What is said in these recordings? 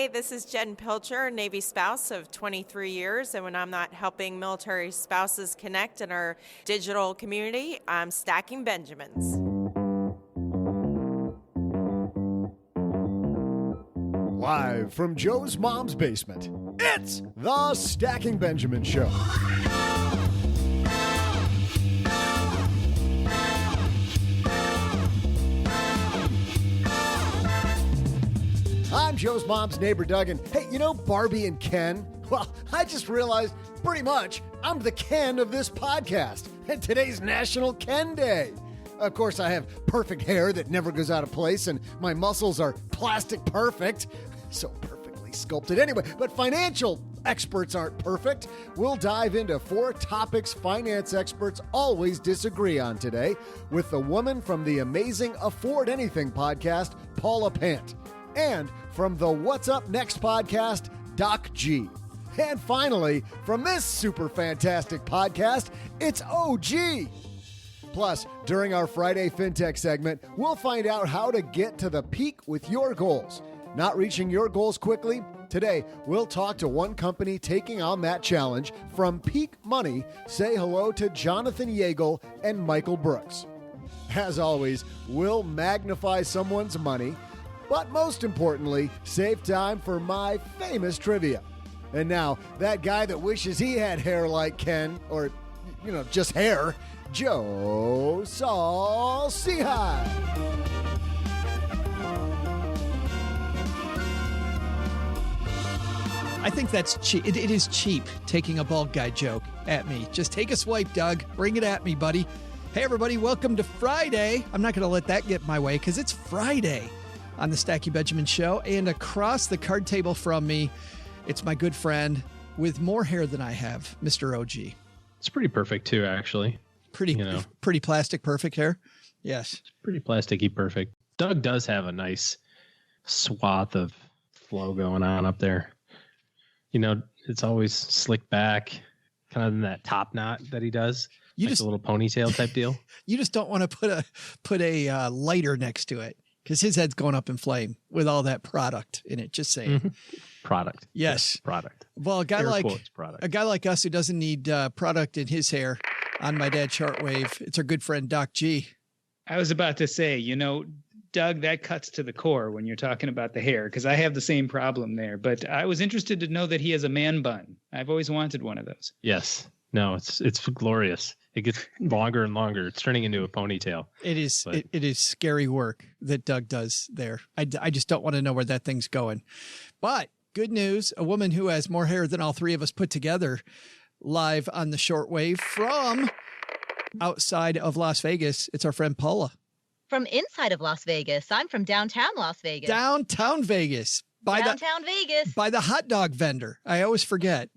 Hi, this is Jen Pilcher, Navy spouse of 23 years, and when I'm not helping military spouses connect in our digital community, I'm stacking Benjamins. Live from Joe's mom's basement, it's the Stacking Benjamin Show. I'm Joe's mom's neighbor, Doug, and hey, you know Barbie and Ken? Well, I just realized pretty much I'm the Ken of this podcast, and today's National Ken Day. Of course, I have perfect hair that never goes out of place, and my muscles are plastic perfect, so perfectly sculpted anyway, but financial experts aren't perfect. We'll dive into 4 topics finance experts always disagree on today with the woman from the amazing Afford Anything podcast, Paula Pant. And from the What's Up Next podcast, Doc G. And finally, from this super fantastic podcast, it's OG. Plus, during our Friday FinTech segment, we'll find out how to get to the peak with your goals. Not reaching your goals quickly? Today, we'll talk to one company taking on that challenge. From Peak Money, say hello to Jonathan Yagel and Michael Brooks. As always, we'll magnify someone's money, but most importantly, save time for my famous trivia. And now, that guy that wishes he had hair like Ken, or, just hair, Joe Saul-Sehy. I think that's cheap. It is cheap taking a bald guy joke at me. Just take a swipe, Doug. Bring it at me, buddy. Hey, everybody. Welcome to Friday. I'm not going to let that get in my way because it's Friday on the Stacking Benjamin Show. And across the card table from me, it's my good friend with more hair than I have, Mr. OG. It's pretty perfect, too, actually. Pretty plastic perfect hair? Yes. It's pretty plasticky perfect. Doug does have a nice swath of flow going on up there. It's always slicked back, kind of in that top knot that he does. A little ponytail type deal. You just don't want to put a lighter next to it because his head's going up in flame with all that product in it. Just saying. Mm-hmm. Product. Yes. Product. Well, a guy like us who doesn't need product in his hair on my dad's shortwave, it's our good friend Doc G. I was about to say, Doug, that cuts to the core when you're talking about the hair, because I have the same problem there. But I was interested to know that he has a man bun. I've always wanted one of those. Yes. No, it's glorious. It gets longer and longer. It's turning into a ponytail. It is. It is scary work that Doug does there. I just don't want to know where that thing's going. But good news, a woman who has more hair than all three of us put together, live on the shortwave from outside of Las Vegas. It's our friend Paula. From inside of Las Vegas. I'm from downtown Las Vegas. Downtown Vegas. Vegas. By the hot dog vendor. I always forget.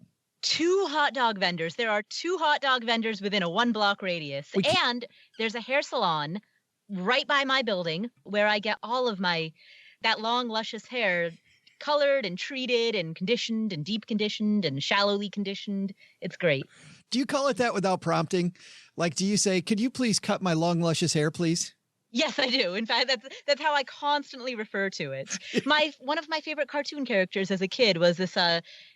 2 hot dog vendors. There are 2 hot dog vendors within a 1-block radius. And there's a hair salon right by my building where I get all of that long, luscious hair colored and treated and conditioned and deep conditioned and shallowly conditioned. It's great. Do you call it that without prompting? Like, do you say, could you please cut my long, luscious hair, please? Yes, I do. In fact, that's how I constantly refer to it. One of my favorite cartoon characters as a kid was this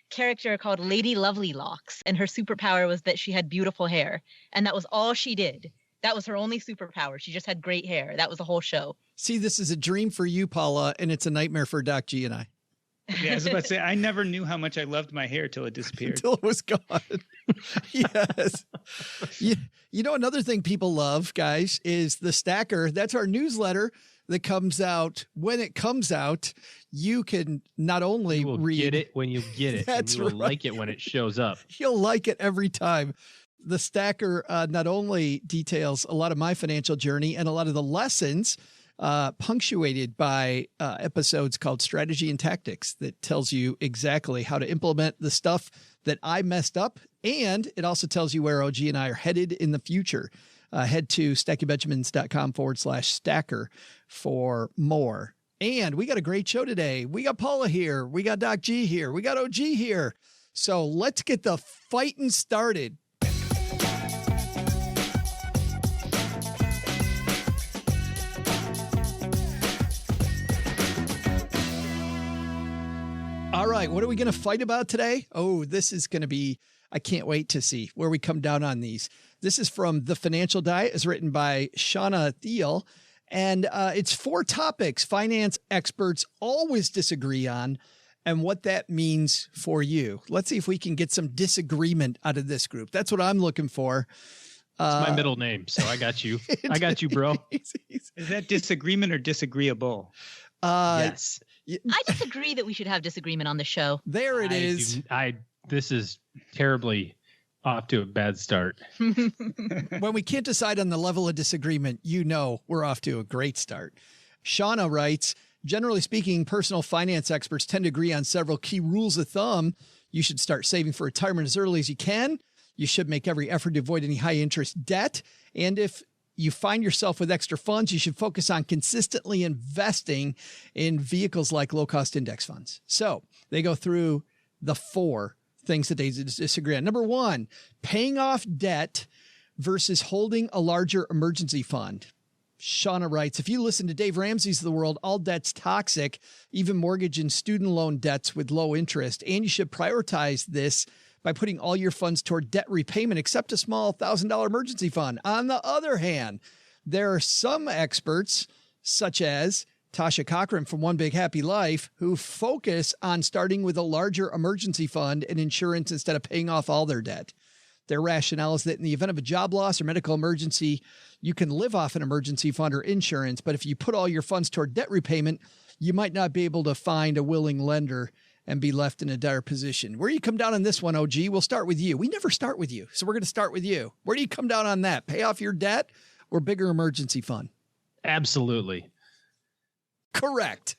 character called Lady Lovely Locks, and her superpower was that she had beautiful hair, and that was all she did. That was her only superpower. She just had great hair. That was the whole show. See, this is a dream for you, Paula, and it's a nightmare for Doc G and I. Yeah, I was about to say, I never knew how much I loved my hair till it disappeared. Until it was gone. Yes. Another thing people love, guys, is the Stacker. That's our newsletter that comes out. When it comes out, you can not only get it when you get it. That's and you will like it when it shows up. You'll like it every time. The Stacker not only details a lot of my financial journey and a lot of the lessons punctuated by episodes called Strategy and Tactics that tells you exactly how to implement the stuff that I messed up. And it also tells you where OG and I are headed in the future. Head to stackingbenjamins.com/stacker for more. And we got a great show today. We got Paula here. We got Doc G here. We got OG here. So let's get the fighting started. All right, what are we going to fight about today? Oh, this is going to be, I can't wait to see where we come down on these. This is from The Financial Diet. It's written by Shauna Thiel, and it's 4 topics finance experts always disagree on and what that means for you. Let's see if we can get some disagreement out of this group. That's what I'm looking for. It's my middle name, so I got you. I got you, bro. Is that disagreement or disagreeable? Yes. I disagree that we should have disagreement on the show. There it is. This is terribly off to a bad start. When we can't decide on the level of disagreement, we're off to a great start. Shauna writes, generally speaking, personal finance experts tend to agree on several key rules of thumb. You should start saving for retirement as early as you can. You should make every effort to avoid any high interest debt. And if you find yourself with extra funds, you should focus on consistently investing in vehicles like low-cost index funds. So they go through the 4 things that they disagree on. Number 1, paying off debt versus holding a larger emergency fund. Shauna writes, if you listen to Dave Ramsey's of the world, all debt's toxic, even mortgage and student loan debts with low interest. And you should prioritize this by putting all your funds toward debt repayment, except a small $1,000 emergency fund. On the other hand, there are some experts, such as Tasha Cochran from One Big Happy Life, who focus on starting with a larger emergency fund and insurance instead of paying off all their debt. Their rationale is that in the event of a job loss or medical emergency, you can live off an emergency fund or insurance, but if you put all your funds toward debt repayment, you might not be able to find a willing lender and be left in a dire position. Where do you come down on this one, OG? We'll start with you. We never start with you, so we're going to start with you. Where do you come down on that? Pay off your debt or bigger emergency fund? Absolutely. Correct.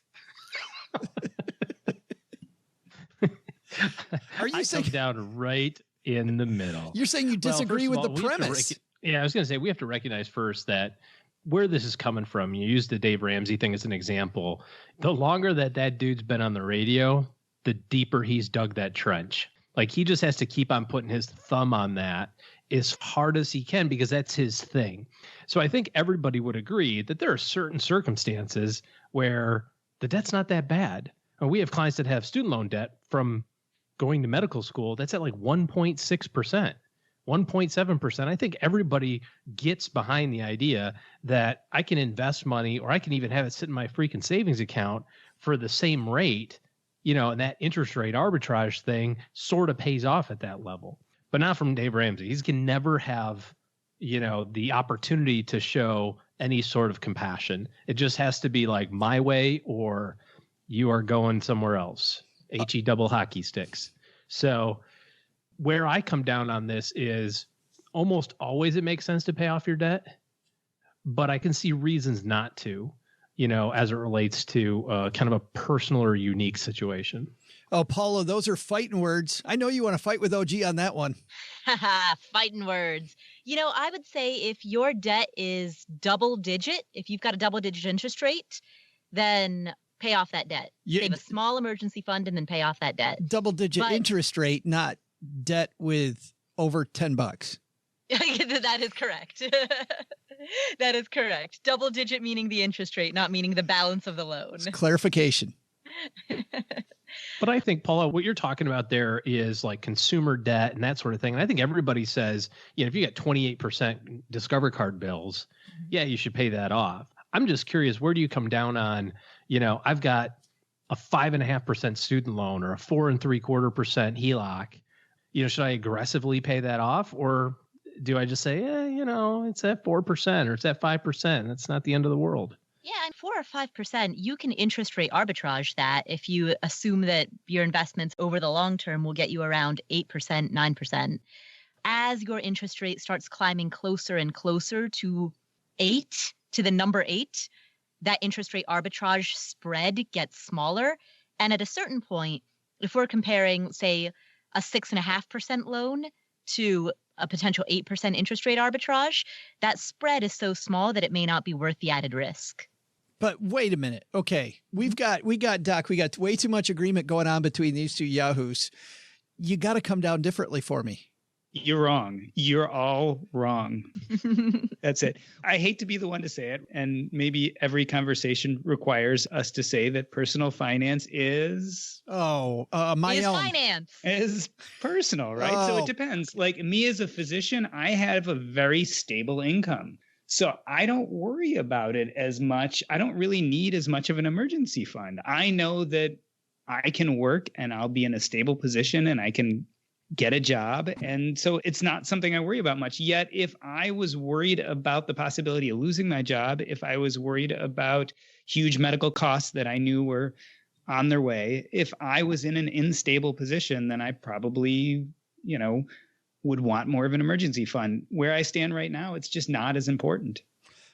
Are you saying come down right in the middle? You're saying you disagree with the premise? I was going to say, we have to recognize first that where this is coming from, you use the Dave Ramsey thing as an example. The longer that dude's been on the radio, the deeper he's dug that trench. Like, he just has to keep on putting his thumb on that as hard as he can because that's his thing. So I think everybody would agree that there are certain circumstances where the debt's not that bad. And we have clients that have student loan debt from going to medical school. That's at like 1.6%, 1.7%. I think everybody gets behind the idea that I can invest money, or I can even have it sit in my freaking savings account for the same rate, and that interest rate arbitrage thing sort of pays off at that level. But not from Dave Ramsey. He can never have, the opportunity to show any sort of compassion. It just has to be like my way or you are going somewhere else. HE double hockey sticks. So where I come down on this is almost always it makes sense to pay off your debt, but I can see reasons not to, as it relates to kind of a personal or unique situation. Oh, Paula, those are fighting words. I know you want to fight with OG on that one. Fighting words. I would say if your debt is double digit, if you've got a double digit interest rate, then pay off that debt. Save a small emergency fund and then pay off that debt. Double digit interest rate, not debt with over $10. That is correct. That is correct. Double digit meaning the interest rate, not meaning the balance of the loan. It's clarification. But I think, Paula, what you're talking about there is like consumer debt and that sort of thing. And I think everybody says, if you got 28% Discover card bills, yeah, you should pay that off. I'm just curious, where do you come down on, I've got a 5.5% student loan or a 4.75% HELOC. Should I aggressively pay that off, or do I just say, it's at 4% or it's at 5%? That's not the end of the world. Yeah, and 4 or 5%, you can interest rate arbitrage that if you assume that your investments over the long term will get you around 8%, 9%. As your interest rate starts climbing closer and closer to the number 8, that interest rate arbitrage spread gets smaller. And at a certain point, if we're comparing, say, a 6.5% loan to a potential 8% interest rate arbitrage, that spread is so small that it may not be worth the added risk. But wait a minute. Okay. We got Doc, we got way too much agreement going on between these two yahoos. You got to come down differently for me. You're wrong. You're all wrong. That's it. I hate to be the one to say it, and maybe every conversation requires us to say that personal finance is my own finance is personal, right? So it depends. Like me as a physician, I have a very stable income. So I don't worry about it as much. I don't really need as much of an emergency fund. I know that I can work and I'll be in a stable position and I can get a job. And so it's not something I worry about much. Yet, if I was worried about the possibility of losing my job, if I was worried about huge medical costs that I knew were on their way, if I was in an unstable position, then I probably, would want more of an emergency fund. Where I stand right now, it's just not as important.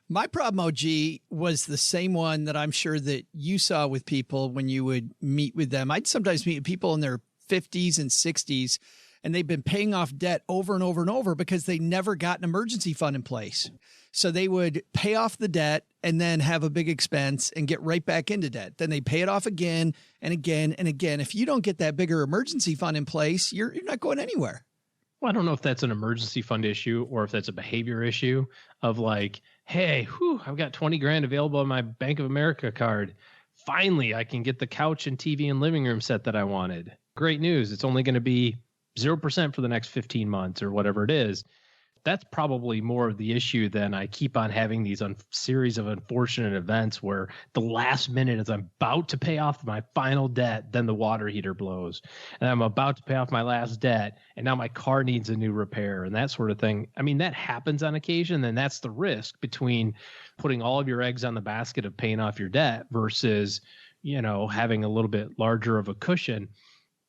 My problem, OG, was the same one that I'm sure that you saw with people when you would meet with them. I'd sometimes meet people in their 50s and 60s, and they've been paying off debt over and over and over because they never got an emergency fund in place. So they would pay off the debt and then have a big expense and get right back into debt. Then they pay it off again and again and again. If you don't get that bigger emergency fund in place, you're not going anywhere. Well, I don't know if that's an emergency fund issue or if that's a behavior issue of like, hey, I've got 20 grand available on my Bank of America card. Finally, I can get the couch and TV and living room set that I wanted. Great news. It's only going to be 0% for the next 15 months or whatever it is. That's probably more of the issue than I keep on having these series of unfortunate events where the last minute as I'm about to pay off my final debt, then the water heater blows and I'm about to pay off my last debt and now my car needs a new repair and that sort of thing. I mean, that happens on occasion, and that's the risk between putting all of your eggs on the basket of paying off your debt versus, having a little bit larger of a cushion.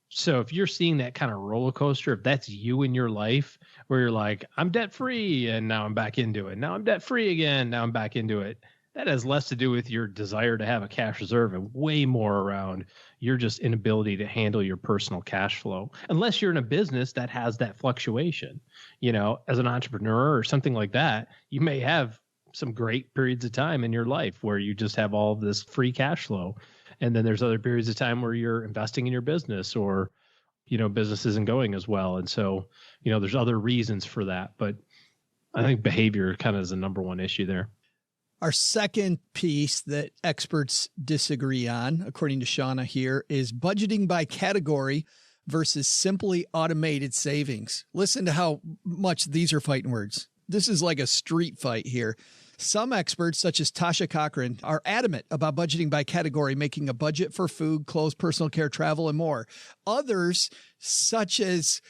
So if you're seeing that kind of roller coaster, if that's you in your life where you're like, I'm debt free and now I'm back into it. Now I'm debt free again. Now I'm back into it. That has less to do with your desire to have a cash reserve and way more around your just inability to handle your personal cash flow. Unless you're in a business that has that fluctuation, as an entrepreneur or something like that, you may have some great periods of time in your life where you just have all of this free cash flow. And then there's other periods of time where you're investing in your business or, business isn't going as well. And so, there's other reasons for that. But I think behavior kind of is the number one issue there. Our second piece that experts disagree on, according to Shauna here, is budgeting by category versus simply automated savings. Listen to how much these are fighting words. This is like a street fight here. Some experts, such as Tasha Cochran, are adamant about budgeting by category, making a budget for food, clothes, personal care, travel, and more. Others, such as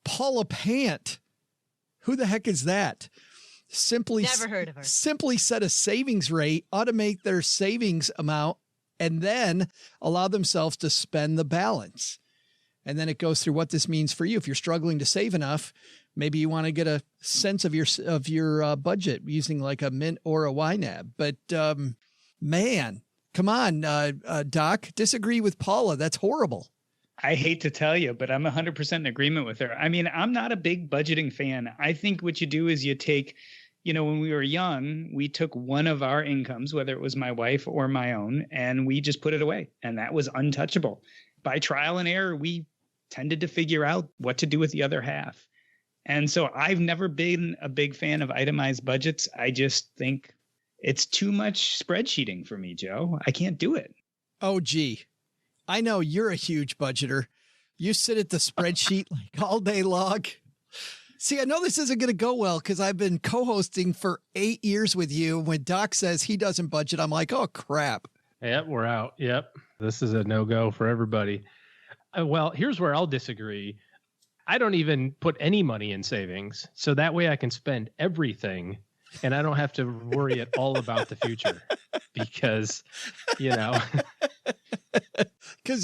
Paula Pant, who the heck is that? Never heard of her. Simply set a savings rate, automate their savings amount, and then allow themselves to spend the balance. And then it goes through what this means for you. If you're struggling to save enough, maybe you want to get a sense of your budget using like a Mint or a YNAB. But man, come on, Doc, disagree with Paula. That's horrible. I hate to tell you, but I'm 100% in agreement with her. I mean, I'm not a big budgeting fan. I think what you do is you take, when we were young, we took one of our incomes, whether it was my wife or my own, and we just put it away. And that was untouchable. By trial and error, we tended to figure out what to do with the other half. And so I've never been a big fan of itemized budgets. I just think it's too much spreadsheeting for me, Joe. I can't do it. Oh, gee. I know you're a huge budgeter. You sit at the spreadsheet like all day long. See, I know this isn't going to go well because I've been co-hosting for 8 years with you. When Doc says he doesn't budget, I'm like, oh, crap. Yep, we're out. Yep. This is a no-go for everybody. Well, here's where I'll disagree. I don't even put any money in savings. So that way I can spend everything and I don't have to worry at all about the future because, because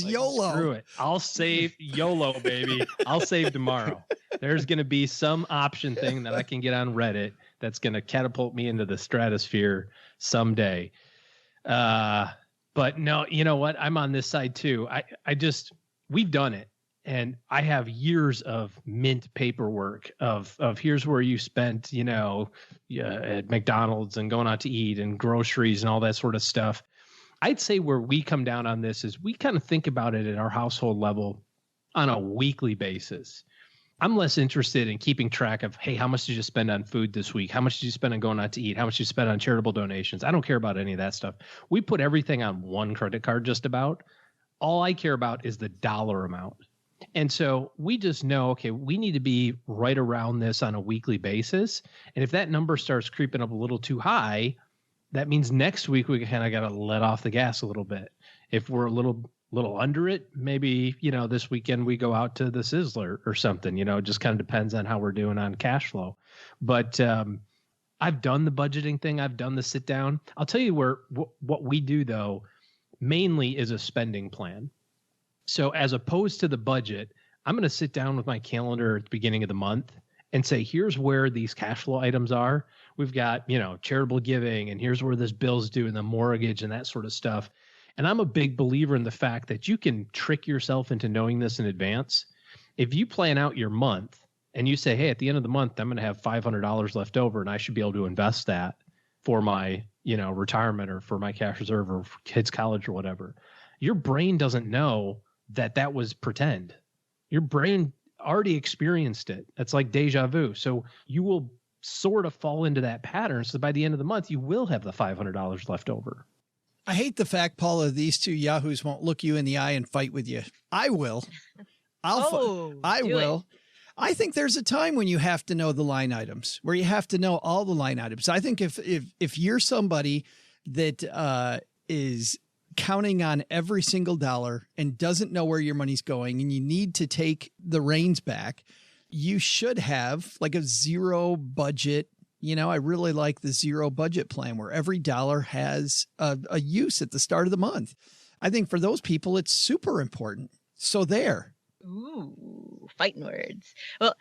YOLO. Screw it. I'll save YOLO, baby. I'll save tomorrow. There's going to be some option thing that I can get on Reddit that's going to catapult me into the stratosphere someday. But no, you know what? I'm on this side too. We've done it. And I have years of Mint paperwork of here's where you spent, at McDonald's and going out to eat and groceries and all that sort of stuff. I'd say where we come down on this is we kind of think about it at our household level on a weekly basis. I'm less interested in keeping track of, hey, how much did you spend on food this week? How much did you spend on going out to eat? How much did you spend on charitable donations? I don't care about any of that stuff. We put everything on one credit card just about. All I care about is the dollar amount. And so we just know, okay, we need to be right around this on a weekly basis. And if that number starts creeping up a little too high, that means next week we kind of got to let off the gas a little bit. If we're a little under it, maybe, this weekend we go out to the Sizzler or something, it just kind of depends on how we're doing on cash flow. But I've done the budgeting thing. I've done the sit down. I'll tell you what we do, though, mainly is a spending plan. So as opposed to the budget, I'm going to sit down with my calendar at the beginning of the month and say, here's where these cash flow items are. We've got, charitable giving, and here's where this bill's due and the mortgage and that sort of stuff. And I'm a big believer in the fact that you can trick yourself into knowing this in advance. If you plan out your month and you say, hey, at the end of the month, I'm going to have $500 left over and I should be able to invest that for my, retirement or for my cash reserve or for kids' college or whatever. Your brain doesn't know that was pretend. Your brain already experienced it. That's like deja vu. So you will sort of fall into that pattern. So by the end of the month, you will have the $500 left over. I hate the fact, Paula, these two yahoos won't look you in the eye and fight with you. I will. I will. I think there's a time when you have to know the line items, where you have to know all the line items. I think if you're somebody that is counting on every single dollar and doesn't know where your money's going and you need to take the reins back, you should have like a zero budget. I really like the zero budget plan where every dollar has a use at the start of the month. I think for those people, it's super important. So there. Ooh, fighting words. Well,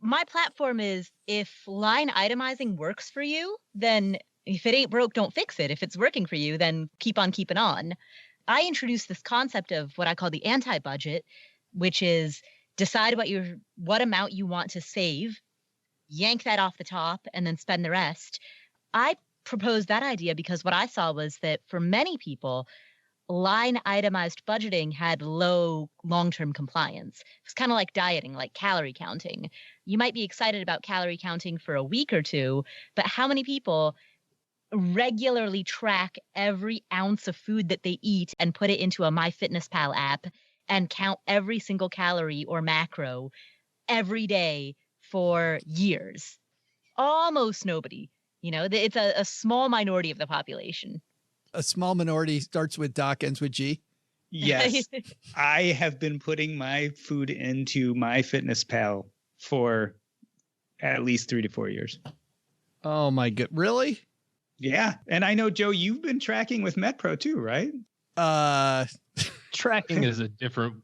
my platform is if line itemizing works for you, then if it ain't broke, don't fix it. If it's working for you, then keep on keeping on. I introduced this concept of what I call the anti-budget, which is decide what amount you want to save, yank that off the top, and then spend the rest. I proposed that idea because what I saw was that for many people, line itemized budgeting had low long-term compliance. It's kind of like dieting, like calorie counting. You might be excited about calorie counting for a week or two, but how many people regularly track every ounce of food that they eat and put it into a MyFitnessPal app and count every single calorie or macro every day for years? Almost nobody. It's a small minority of the population. A small minority starts with Doc, ends with G. Yes. I have been putting my food into MyFitnessPal for at least 3 to 4 years. Oh my God. Really? Yeah. And I know, Joe, you've been tracking with MetPro too, right? Tracking is a different.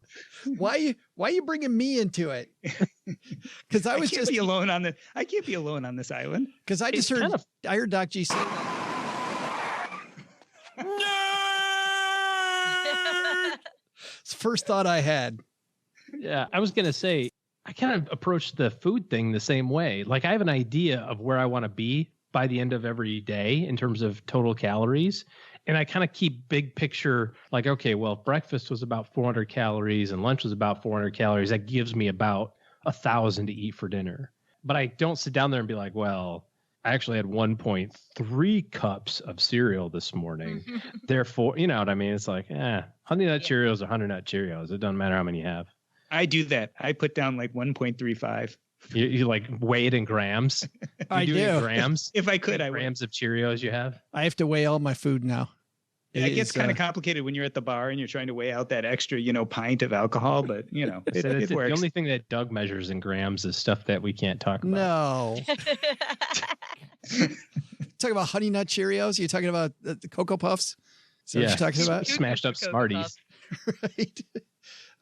Why are you bringing me into it? Because I can't be alone on this island. Because I just heard I heard Doc G say. It's the first thought I had. Yeah, I was gonna say I kind of approach the food thing the same way. Like I have an idea of where I want to be by the end of every day in terms of total calories. And I kind of keep big picture, like, okay, well, breakfast was about 400 calories and lunch was about 400 calories. That gives me about 1,000 to eat for dinner. But I don't sit down there and be like, well, I actually had 1.3 cups of cereal this morning. Therefore, you know what I mean? It's like, Honey Nut Cheerios are Honey Nut Cheerios. It doesn't matter how many you have. I do that. I put down like 1.35. You like weigh it in grams? I do. In grams? If I could, I would. Grams of Cheerios you have? I have to weigh all my food now. It gets kind of complicated when you're at the bar and you're trying to weigh out that extra, pint of alcohol, but it works. The only thing that Doug measures in grams is stuff that we can't talk about. No. Talking about Honey Nut Cheerios? Are you talking about the Cocoa Puffs? Is that what you're talking about? Smashed up Smarties. Right.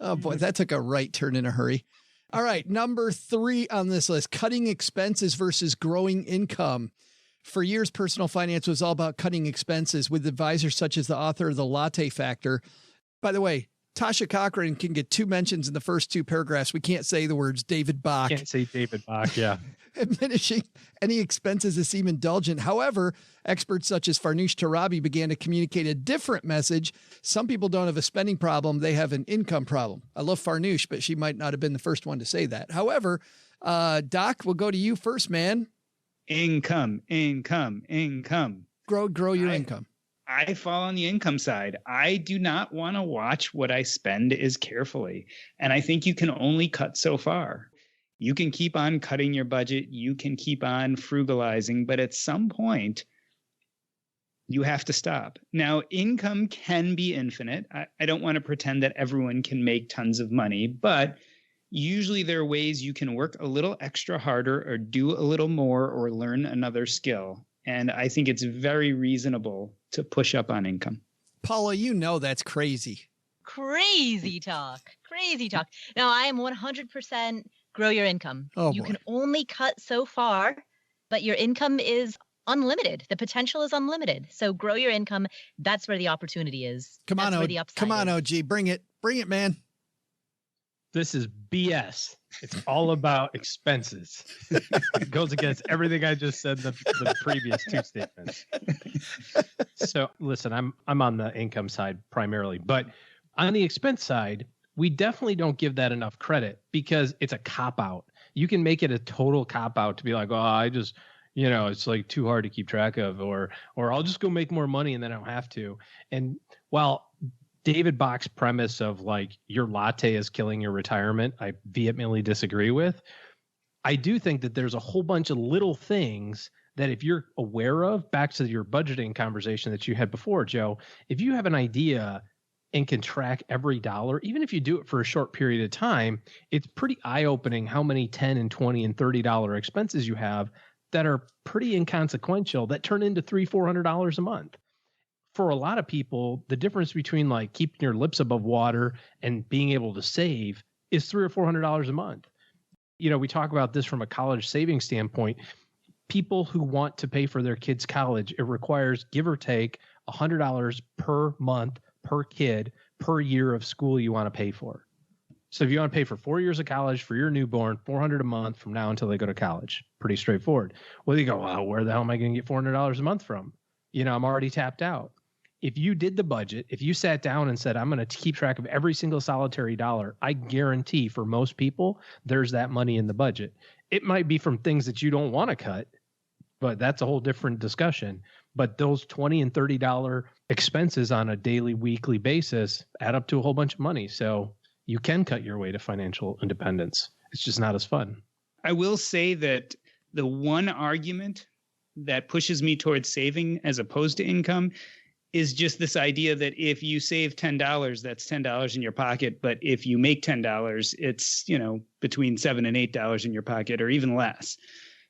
Oh boy, that took a right turn in a hurry. All right, number 3 on this list, cutting expenses versus growing income. For years, personal finance was all about cutting expenses with advisors such as the author of The Latte Factor. By the way, Tasha Cochran can get 2 mentions in the first 2 paragraphs. We can't say the words David Bach. Can't say David Bach, yeah. Diminishing any expenses that seem indulgent. However, experts such as Farnoosh Torabi began to communicate a different message. Some people don't have a spending problem. They have an income problem. I love Farnoosh, but she might not have been the first one to say that. However, Doc, we'll go to you first, man. Income. Grow your income. I fall on the income side. I do not want to watch what I spend as carefully. And I think you can only cut so far. You can keep on cutting your budget. You can keep on frugalizing, but at some point, you have to stop. Now, income can be infinite. I don't want to pretend that everyone can make tons of money, but usually there are ways you can work a little extra harder or do a little more or learn another skill. And I think it's very reasonable to push up on income. Paula, you know that's crazy. Crazy talk. Now, I am 100% grow your income. You can only cut so far, but your income is unlimited. The potential is unlimited. So grow your income. That's where the opportunity is. Come on, OG. Bring it, man. This is BS. It's all about expenses. It goes against everything I just said the previous 2 statements. So listen, I'm on the income side primarily, but on the expense side, we definitely don't give that enough credit because it's a cop-out. You can make it a total cop-out to be like, oh, I just, it's like too hard to keep track of, or I'll just go make more money and then I don't have to. And while David Bach's premise of like your latte is killing your retirement, I vehemently disagree with. I do think that there's a whole bunch of little things that if you're aware of, back to your budgeting conversation that you had before, Joe, if you have an idea and can track every dollar, even if you do it for a short period of time, it's pretty eye-opening how many $10 and $20 and $30 expenses you have that are pretty inconsequential that turn into $300-400 a month. For a lot of people, the difference between like keeping your lips above water and being able to save is $300 or $400 a month. We talk about this from a college savings standpoint. People who want to pay for their kids' college, it requires give or take $100 per month per kid per year of school you want to pay for. So if you want to pay for 4 years of college for your newborn, $400 a month from now until they go to college, pretty straightforward. Well, you go, well, where the hell am I going to get $400 a month from? I'm already tapped out. If you did the budget, if you sat down and said, I'm going to keep track of every single solitary dollar, I guarantee for most people, there's that money in the budget. It might be from things that you don't want to cut, but that's a whole different discussion. But those $20 and $30 expenses on a daily, weekly basis add up to a whole bunch of money. So you can cut your way to financial independence. It's just not as fun. I will say that the one argument that pushes me towards saving as opposed to income is just this idea that if you save $10, that's $10 in your pocket. But if you make $10, it's, between $7 and $8 in your pocket or even less.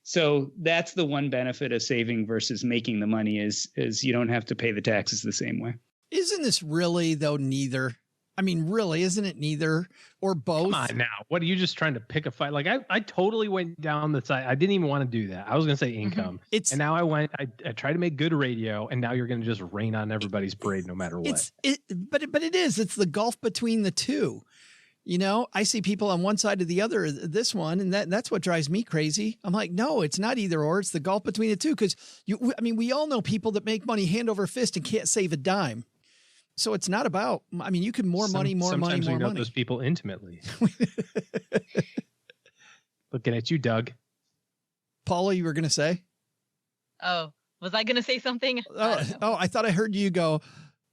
So that's the one benefit of saving versus making the money is you don't have to pay the taxes the same way. Isn't this really, though, neither? I mean, really, isn't it neither or both? Come on now. What are you just trying to pick a fight? Like I totally went down the side. I didn't even want to do that. I was going to say income. And now I tried to make good radio, and now you're going to just rain on everybody's parade no matter what. But it is. It's the gulf between the two. I see people on one side or the other, this one, and that's what drives me crazy. I'm like, no, it's not either or. It's the gulf between the two because, we all know people that make money hand over fist and can't save a dime. So it's not about, you can more money, more money. Sometimes we know those people intimately. Looking at you, Doug. Paula, you were going to say? Oh, was I going to say something? I thought I heard you go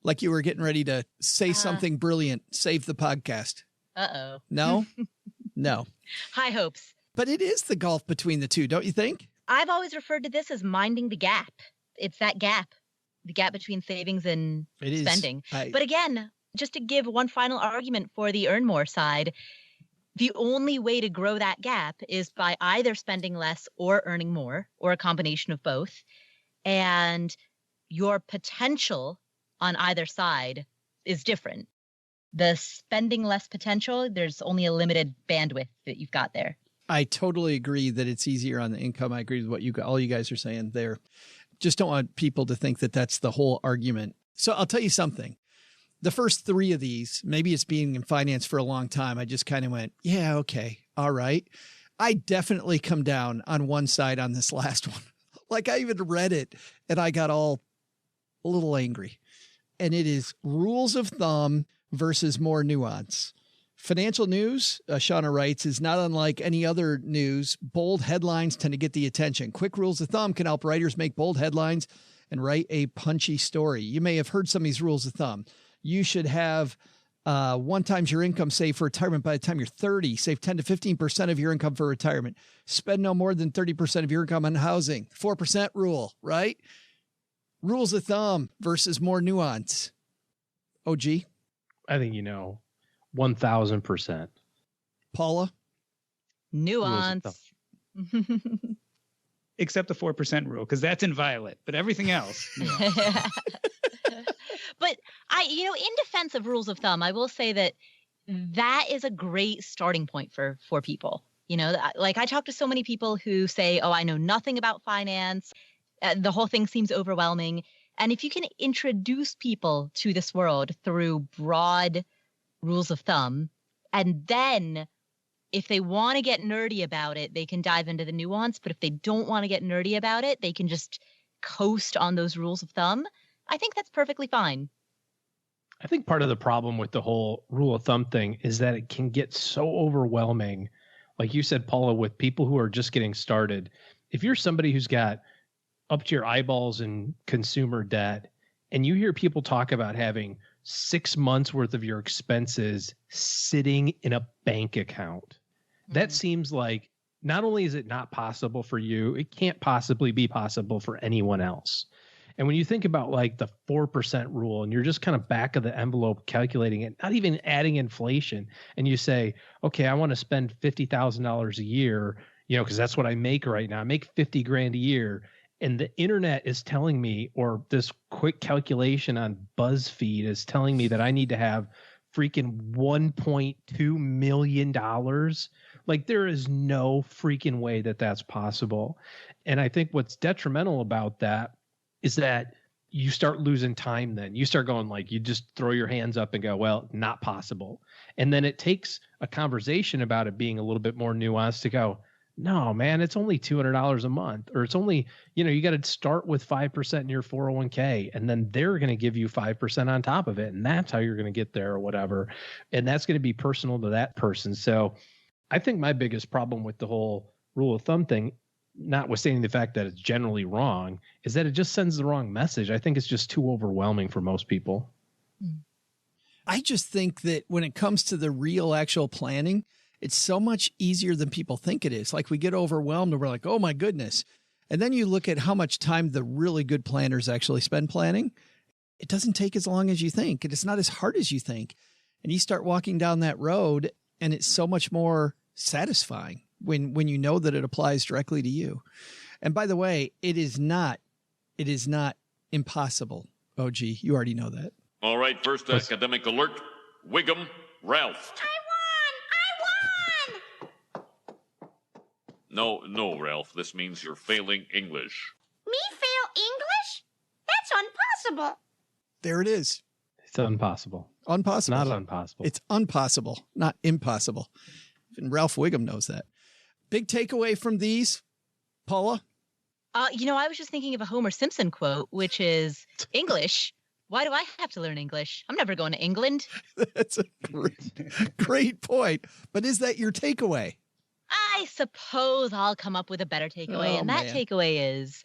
like you were getting ready to say something brilliant. Save the podcast. Uh-oh. No? No. High hopes. But it is the gulf between the two, don't you think? I've always referred to this as minding the gap. It's that gap. The gap between savings and spending. But again, just to give one final argument for the earn more side, the only way to grow that gap is by either spending less or earning more, or a combination of both. And your potential on either side is different. The spending less potential, there's only a limited bandwidth that you've got there. I totally agree that it's easier on the income. I agree with what all you guys are saying there. Just don't want people to think that that's the whole argument. So I'll tell you something. the first three of these, maybe it's being in finance for a long time, I just kind of went, yeah, okay, all right. I definitely come down on one side on this last one. Like I even read it and I got all a little angry. And it is rules of thumb versus more nuance. Financial news, Shauna writes, is not unlike any other news. Bold headlines tend to get the attention. Quick rules of thumb can help writers make bold headlines and write a punchy story. You may have heard some of these rules of thumb. You should have 1 times your income saved for retirement by the time you're 30. Save 10 to 15% of your income for retirement. Spend no more than 30% of your income on housing. 4% rule, right? Rules of thumb versus more nuance. OG? I think 1,000%. Paula? Nuance. Except the 4% rule, because that's inviolate, but everything else. But in defense of rules of thumb, I will say that is a great starting point for people. Like I talk to so many people who say, oh, I know nothing about finance. The whole thing seems overwhelming. And if you can introduce people to this world through broad rules of thumb, and then if they want to get nerdy about it, they can dive into the nuance. But if they don't want to get nerdy about it, they can just coast on those rules of thumb. I think that's perfectly fine. I think part of the problem with the whole rule of thumb thing is that it can get so overwhelming. Like you said, Paula, with people who are just getting started. If you're somebody who's got up to your eyeballs in consumer debt, and you hear people talk about having 6 months worth of your expenses sitting in a bank account, that seems like not only is it not possible for you, it can't possibly be possible for anyone else. And when you think about like the 4% rule and you're just kind of back of the envelope calculating it, not even adding inflation, and you say, okay, I want to spend $50,000 a year, because that's what I make right now. I make 50 grand a year. And the internet is telling me, or this quick calculation on BuzzFeed is telling me that I need to have freaking $1.2 million. Like there is no freaking way that that's possible. And I think what's detrimental about that is that you start losing time. Then you start going like, you just throw your hands up and go, well, not possible. And then it takes a conversation about it being a little bit more nuanced to go, no, man, it's only $200 a month, or it's only, you got to start with 5% in your 401k, and then they're going to give you 5% on top of it. And that's how you're going to get there or whatever. And that's going to be personal to that person. So I think my biggest problem with the whole rule of thumb thing, notwithstanding the fact that it's generally wrong, is that it just sends the wrong message. I think it's just too overwhelming for most people. I just think that when it comes to the real actual planning, it's so much easier than people think it is. Like we get overwhelmed and we're like, oh my goodness. And then you look at how much time the really good planners actually spend planning. It doesn't take as long as you think. And it's not as hard as you think. And you start walking down that road and it's so much more satisfying when you know that it applies directly to you. And by the way, it is not impossible. OG, you already know that. All right. First academic alert. Wiggum, Ralph. No, Ralph. This means you're failing English. Me fail English? That's impossible. There it is. It's impossible. Impossible. Not impossible. It's impossible, not impossible. And Ralph Wiggum knows that. Big takeaway from these, Paula? I was just thinking of a Homer Simpson quote, which is English. Why do I have to learn English? I'm never going to England. That's a great point. But is that your takeaway? I suppose I'll come up with a better takeaway. That takeaway is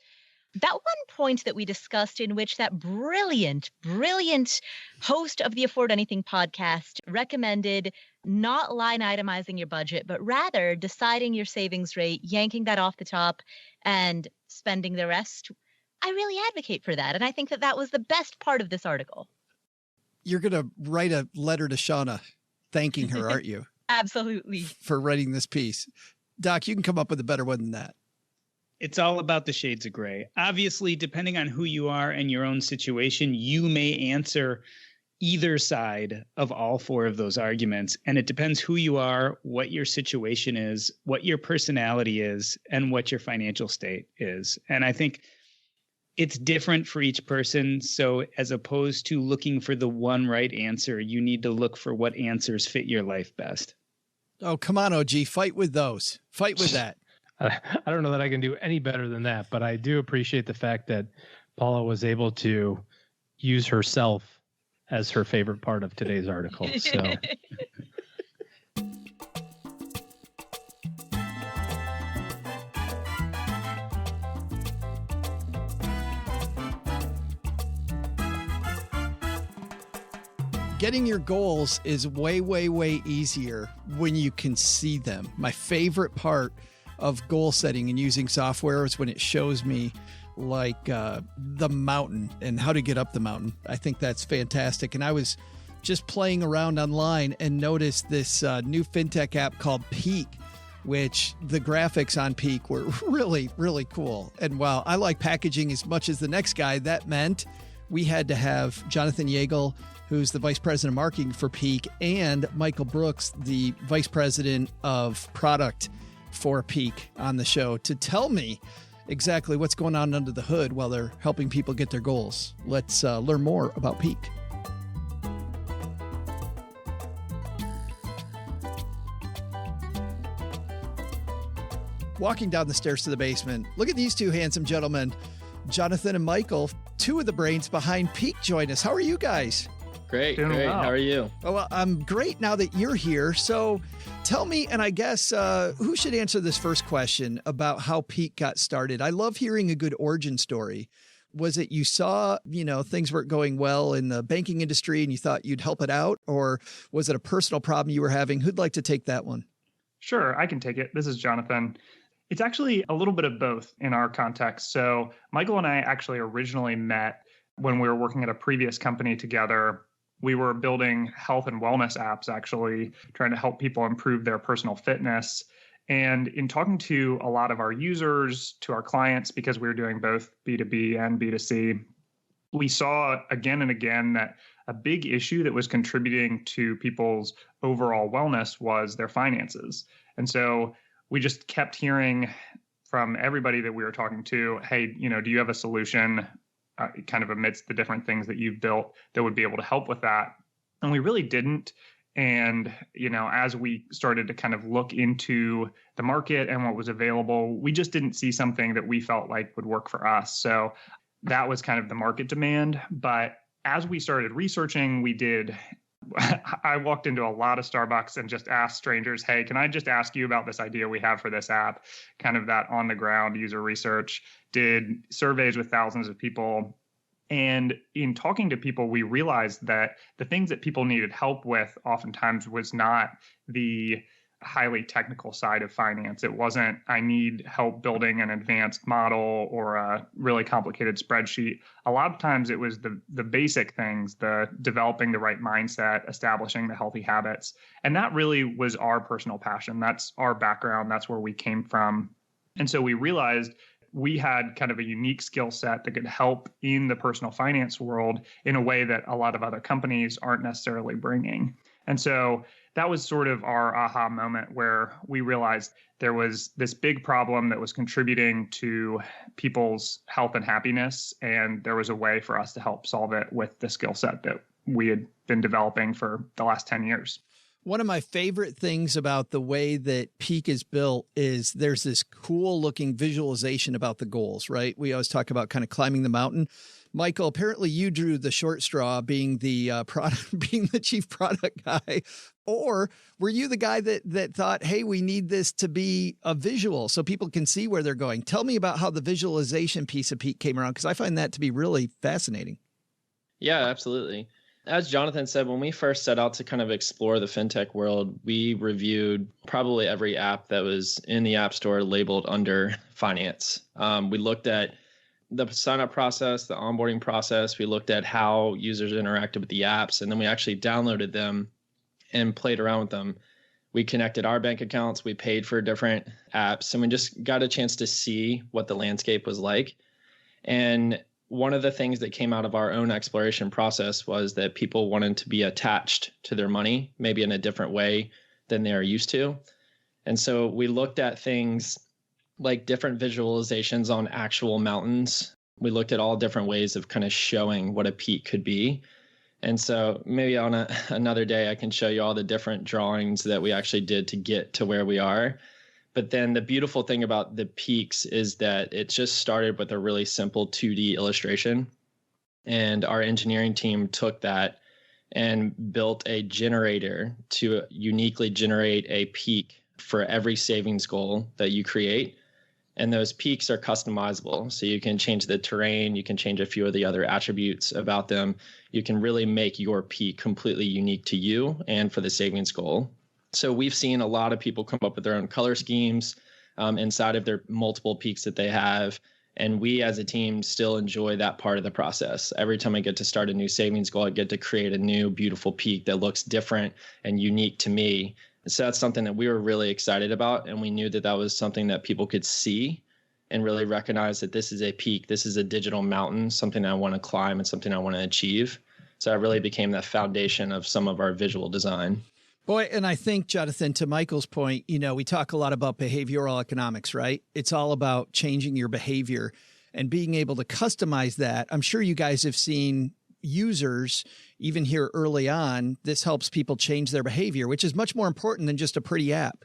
that one point that we discussed in which that brilliant host of the Afford Anything podcast recommended not line itemizing your budget, but rather deciding your savings rate, yanking that off the top and spending the rest. I really advocate for that. And I think that was the best part of this article. You're going to write a letter to Shauna thanking her, aren't you? Absolutely. For writing this piece. Doc, you can come up with a better one than that. It's all about the shades of gray. Obviously, depending on who you are and your own situation, you may answer either side of all four of those arguments. And it depends who you are, what your situation is, what your personality is, and what your financial state is. And I think it's different for each person. So as opposed to looking for the one right answer, you need to look for what answers fit your life best. Oh, come on, OG. Fight with those. Fight with that. I don't know that I can do any better than that, but I do appreciate the fact that Paula was able to use herself as her favorite part of today's article. So. Getting your goals is way, way, way easier when you can see them. My favorite part of goal setting and using software is when it shows me like the mountain and how to get up the mountain. I think that's fantastic. And I was just playing around online and noticed this new FinTech app called Peak, which the graphics on Peak were really, really cool. And while I like packaging as much as the next guy, that meant we had to have Jonathan Yagel, who's the vice president of marketing for Peak, and Michael Brooks, the vice president of product for Peak, on the show to tell me exactly what's going on under the hood while they're helping people get their goals. Let's learn more about Peak. Walking down the stairs to the basement, look at these two handsome gentlemen, Jonathan and Michael, two of the brains behind Peak, join us. How are you guys? Great. How are you? Oh, well, I'm great now that you're here. So tell me, and I guess who should answer this first question about how Peak got started? I love hearing a good origin story. Was it you saw, things weren't going well in the banking industry and you thought you'd help it out? Or was it a personal problem you were having? Who'd like to take that one? Sure, I can take it. This is Jonathan. It's actually a little bit of both in our context. So Michael and I actually originally met when we were working at a previous company together. We were building health and wellness apps, actually trying to help people improve their personal fitness. And in talking to a lot of our users, to our clients, because we were doing both B2B and B2C, we saw again and again that a big issue that was contributing to people's overall wellness was their finances. And so we just kept hearing from everybody that we were talking to, hey, do you have a solution kind of amidst the different things that you've built that would be able to help with that? And we really didn't. And, as we started to kind of look into the market and what was available, we just didn't see something that we felt like would work for us. So that was kind of the market demand. But as we started researching, I walked into a lot of Starbucks and just asked strangers, hey, can I just ask you about this idea we have for this app? Kind of that on the ground user research, did surveys with thousands of people. And in talking to people, we realized that the things that people needed help with oftentimes was not the highly technical side of finance. It wasn't, I need help building an advanced model or a really complicated spreadsheet. A lot of times it was the basic things, the developing the right mindset, establishing the healthy habits. And that really was our personal passion. That's our background. That's where we came from. And so we realized we had kind of a unique skill set that could help in the personal finance world in a way that a lot of other companies aren't necessarily bringing. And so that was sort of our aha moment where we realized there was this big problem that was contributing to people's health and happiness. And there was a way for us to help solve it with the skill set that we had been developing for the last 10 years. One of my favorite things about the way that Peak is built is there's this cool looking visualization about the goals, right? We always talk about kind of climbing the mountain. Michael, apparently you drew the short straw being the being the chief product guy, or were you the guy that thought, hey, we need this to be a visual so people can see where they're going? Tell me about how the visualization piece of Peak came around, because I find that to be really fascinating. Yeah, absolutely. As Jonathan said, when we first set out to kind of explore the fintech world, we reviewed probably every app that was in the App Store labeled under finance. We looked at the sign-up process, the onboarding process. We looked at how users interacted with the apps, and then we actually downloaded them and played around with them. We connected our bank accounts, we paid for different apps, and we just got a chance to see what the landscape was like. And one of the things that came out of our own exploration process was that people wanted to be attached to their money, maybe in a different way than they are used to. And so we looked at things like different visualizations on actual mountains. We looked at all different ways of kind of showing what a peak could be. And so maybe on another day, I can show you all the different drawings that we actually did to get to where we are. But then the beautiful thing about the peaks is that it just started with a really simple 2D illustration. And our engineering team took that and built a generator to uniquely generate a peak for every savings goal that you create. And those peaks are customizable. So you can change the terrain, you can change a few of the other attributes about them. You can really make your peak completely unique to you and for the savings goal. So we've seen a lot of people come up with their own color schemes inside of their multiple peaks that they have. And we as a team still enjoy that part of the process. Every time I get to start a new savings goal, I get to create a new beautiful peak that looks different and unique to me. So that's something that we were really excited about. And we knew that that was something that people could see and really recognize that this is a peak. This is a digital mountain, something I want to climb and something I want to achieve. So it really became the foundation of some of our visual design. Boy, and I think, Jonathan, to Michael's point, we talk a lot about behavioral economics, right? It's all about changing your behavior and being able to customize that. I'm sure you guys have seen users, even here early on, this helps people change their behavior, which is much more important than just a pretty app.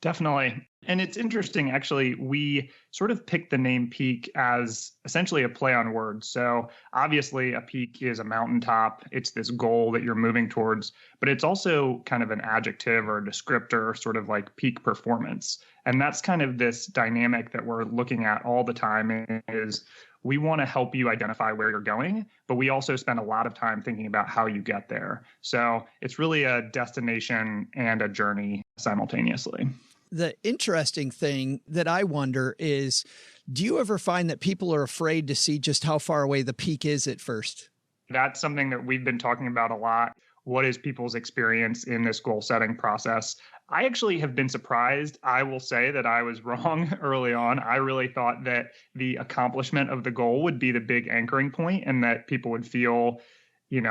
Definitely. And it's interesting, actually, we sort of picked the name peak as essentially a play on words. So obviously a peak is a mountaintop. It's this goal that you're moving towards, but it's also kind of an adjective or a descriptor, sort of like peak performance. And that's kind of this dynamic that we're looking at all the time is we want to help you identify where you're going, but we also spend a lot of time thinking about how you get there. So it's really a destination and a journey simultaneously. The interesting thing that I wonder is, do you ever find that people are afraid to see just how far away the peak is at first? That's something that we've been talking about a lot. What is people's experience in this goal setting process? I actually have been surprised. I will say that I was wrong early on. I really thought that the accomplishment of the goal would be the big anchoring point and that people would feel, and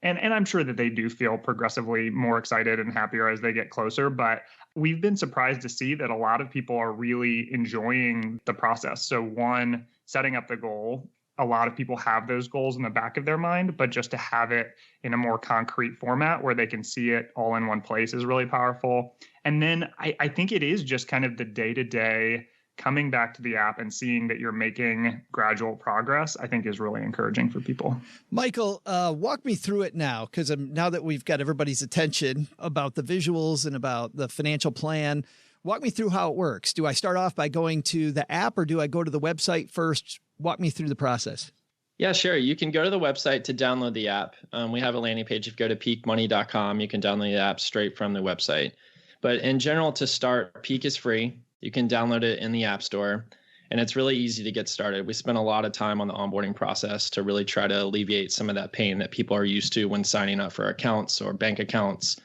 I'm sure that they do feel progressively more excited and happier as they get closer. But we've been surprised to see that a lot of people are really enjoying the process. So one, setting up the goal. A lot of people have those goals in the back of their mind, but just to have it in a more concrete format where they can see it all in one place is really powerful. And then I think it is just kind of the day-to-day coming back to the app and seeing that you're making gradual progress, I think is really encouraging for people. Michael, walk me through it now, because now that we've got everybody's attention about the visuals and about the financial plan, walk me through how it works. Do I start off by going to the app or do I go to the website first? Walk me through the process. Yeah, sure. You can go to the website to download the app. We have a landing page. If you go to peakmoney.com, you can download the app straight from the website. But in general, to start, Peak is free. You can download it in the App Store, and it's really easy to get started. We spent a lot of time on the onboarding process to really try to alleviate some of that pain that people are used to when signing up for accounts or bank accounts.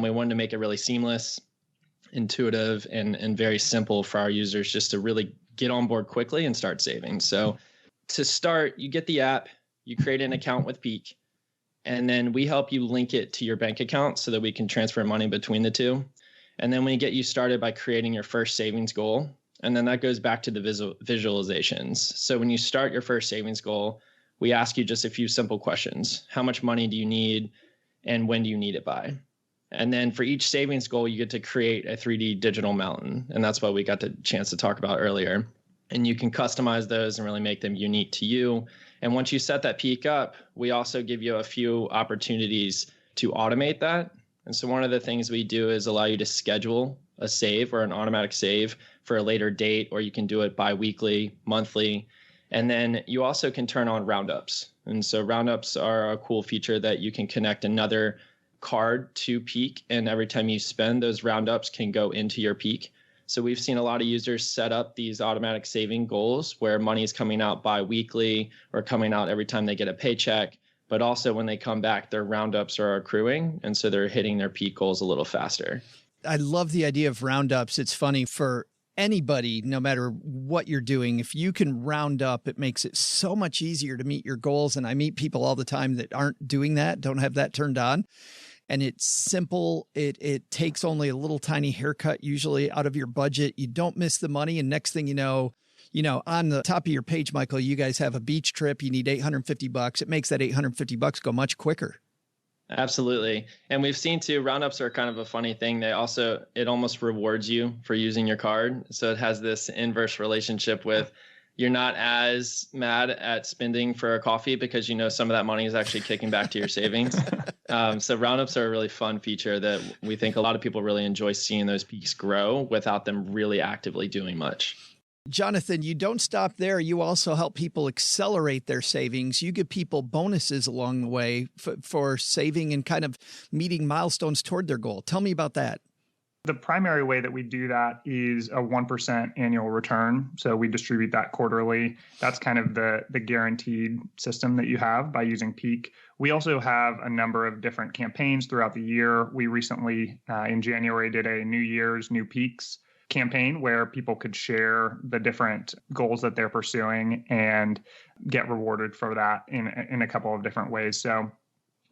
We wanted to make it really seamless, intuitive, and very simple for our users just to really get on board quickly and start saving. So to start, you get the app, you create an account with Peak, and then we help you link it to your bank account so that we can transfer money between the two. And then we get you started by creating your first savings goal. And then that goes back to the visualizations. So when you start your first savings goal, we ask you just a few simple questions. How much money do you need? And when do you need it by? And then for each savings goal, you get to create a 3D digital mountain. And that's what we got the chance to talk about earlier. And you can customize those and really make them unique to you. And once you set that peak up, we also give you a few opportunities to automate that. And so one of the things we do is allow you to schedule a save or an automatic save for a later date, or you can do it bi-weekly, monthly. And then you also can turn on roundups. And so roundups are a cool feature that you can connect another card to Peak, and every time you spend, those roundups can go into your Peak. So we've seen a lot of users set up these automatic saving goals where money is coming out bi-weekly or coming out every time they get a paycheck. But also when they come back, their roundups are accruing, and so they're hitting their Peak goals a little faster. I love the idea of roundups. It's funny for anybody, no matter what you're doing. If you can round up, it makes it so much easier to meet your goals. And I meet people all the time that aren't doing that, don't have that turned on. And it's simple. It takes only a little tiny haircut usually out of your budget. You don't miss the money. And next thing you know, on the top of your page, Michael, you guys have a beach trip. You need $850. It makes that $850 go much quicker. Absolutely. And we've seen too, roundups are kind of a funny thing. It almost rewards you for using your card. So it has this inverse relationship with you're not as mad at spending for a coffee because some of that money is actually kicking back to your savings. So roundups are a really fun feature that we think a lot of people really enjoy seeing those peaks grow without them really actively doing much. Jonathan, you don't stop there. You also help people accelerate their savings. You give people bonuses along the way for saving and kind of meeting milestones toward their goal. Tell me about that. The primary way that we do that is a 1% annual return. So we distribute that quarterly. That's kind of the guaranteed system that you have by using Peak. We also have a number of different campaigns throughout the year. We recently, in January, did a New Year's New Peaks campaign where people could share the different goals that they're pursuing and get rewarded for that in a couple of different ways. So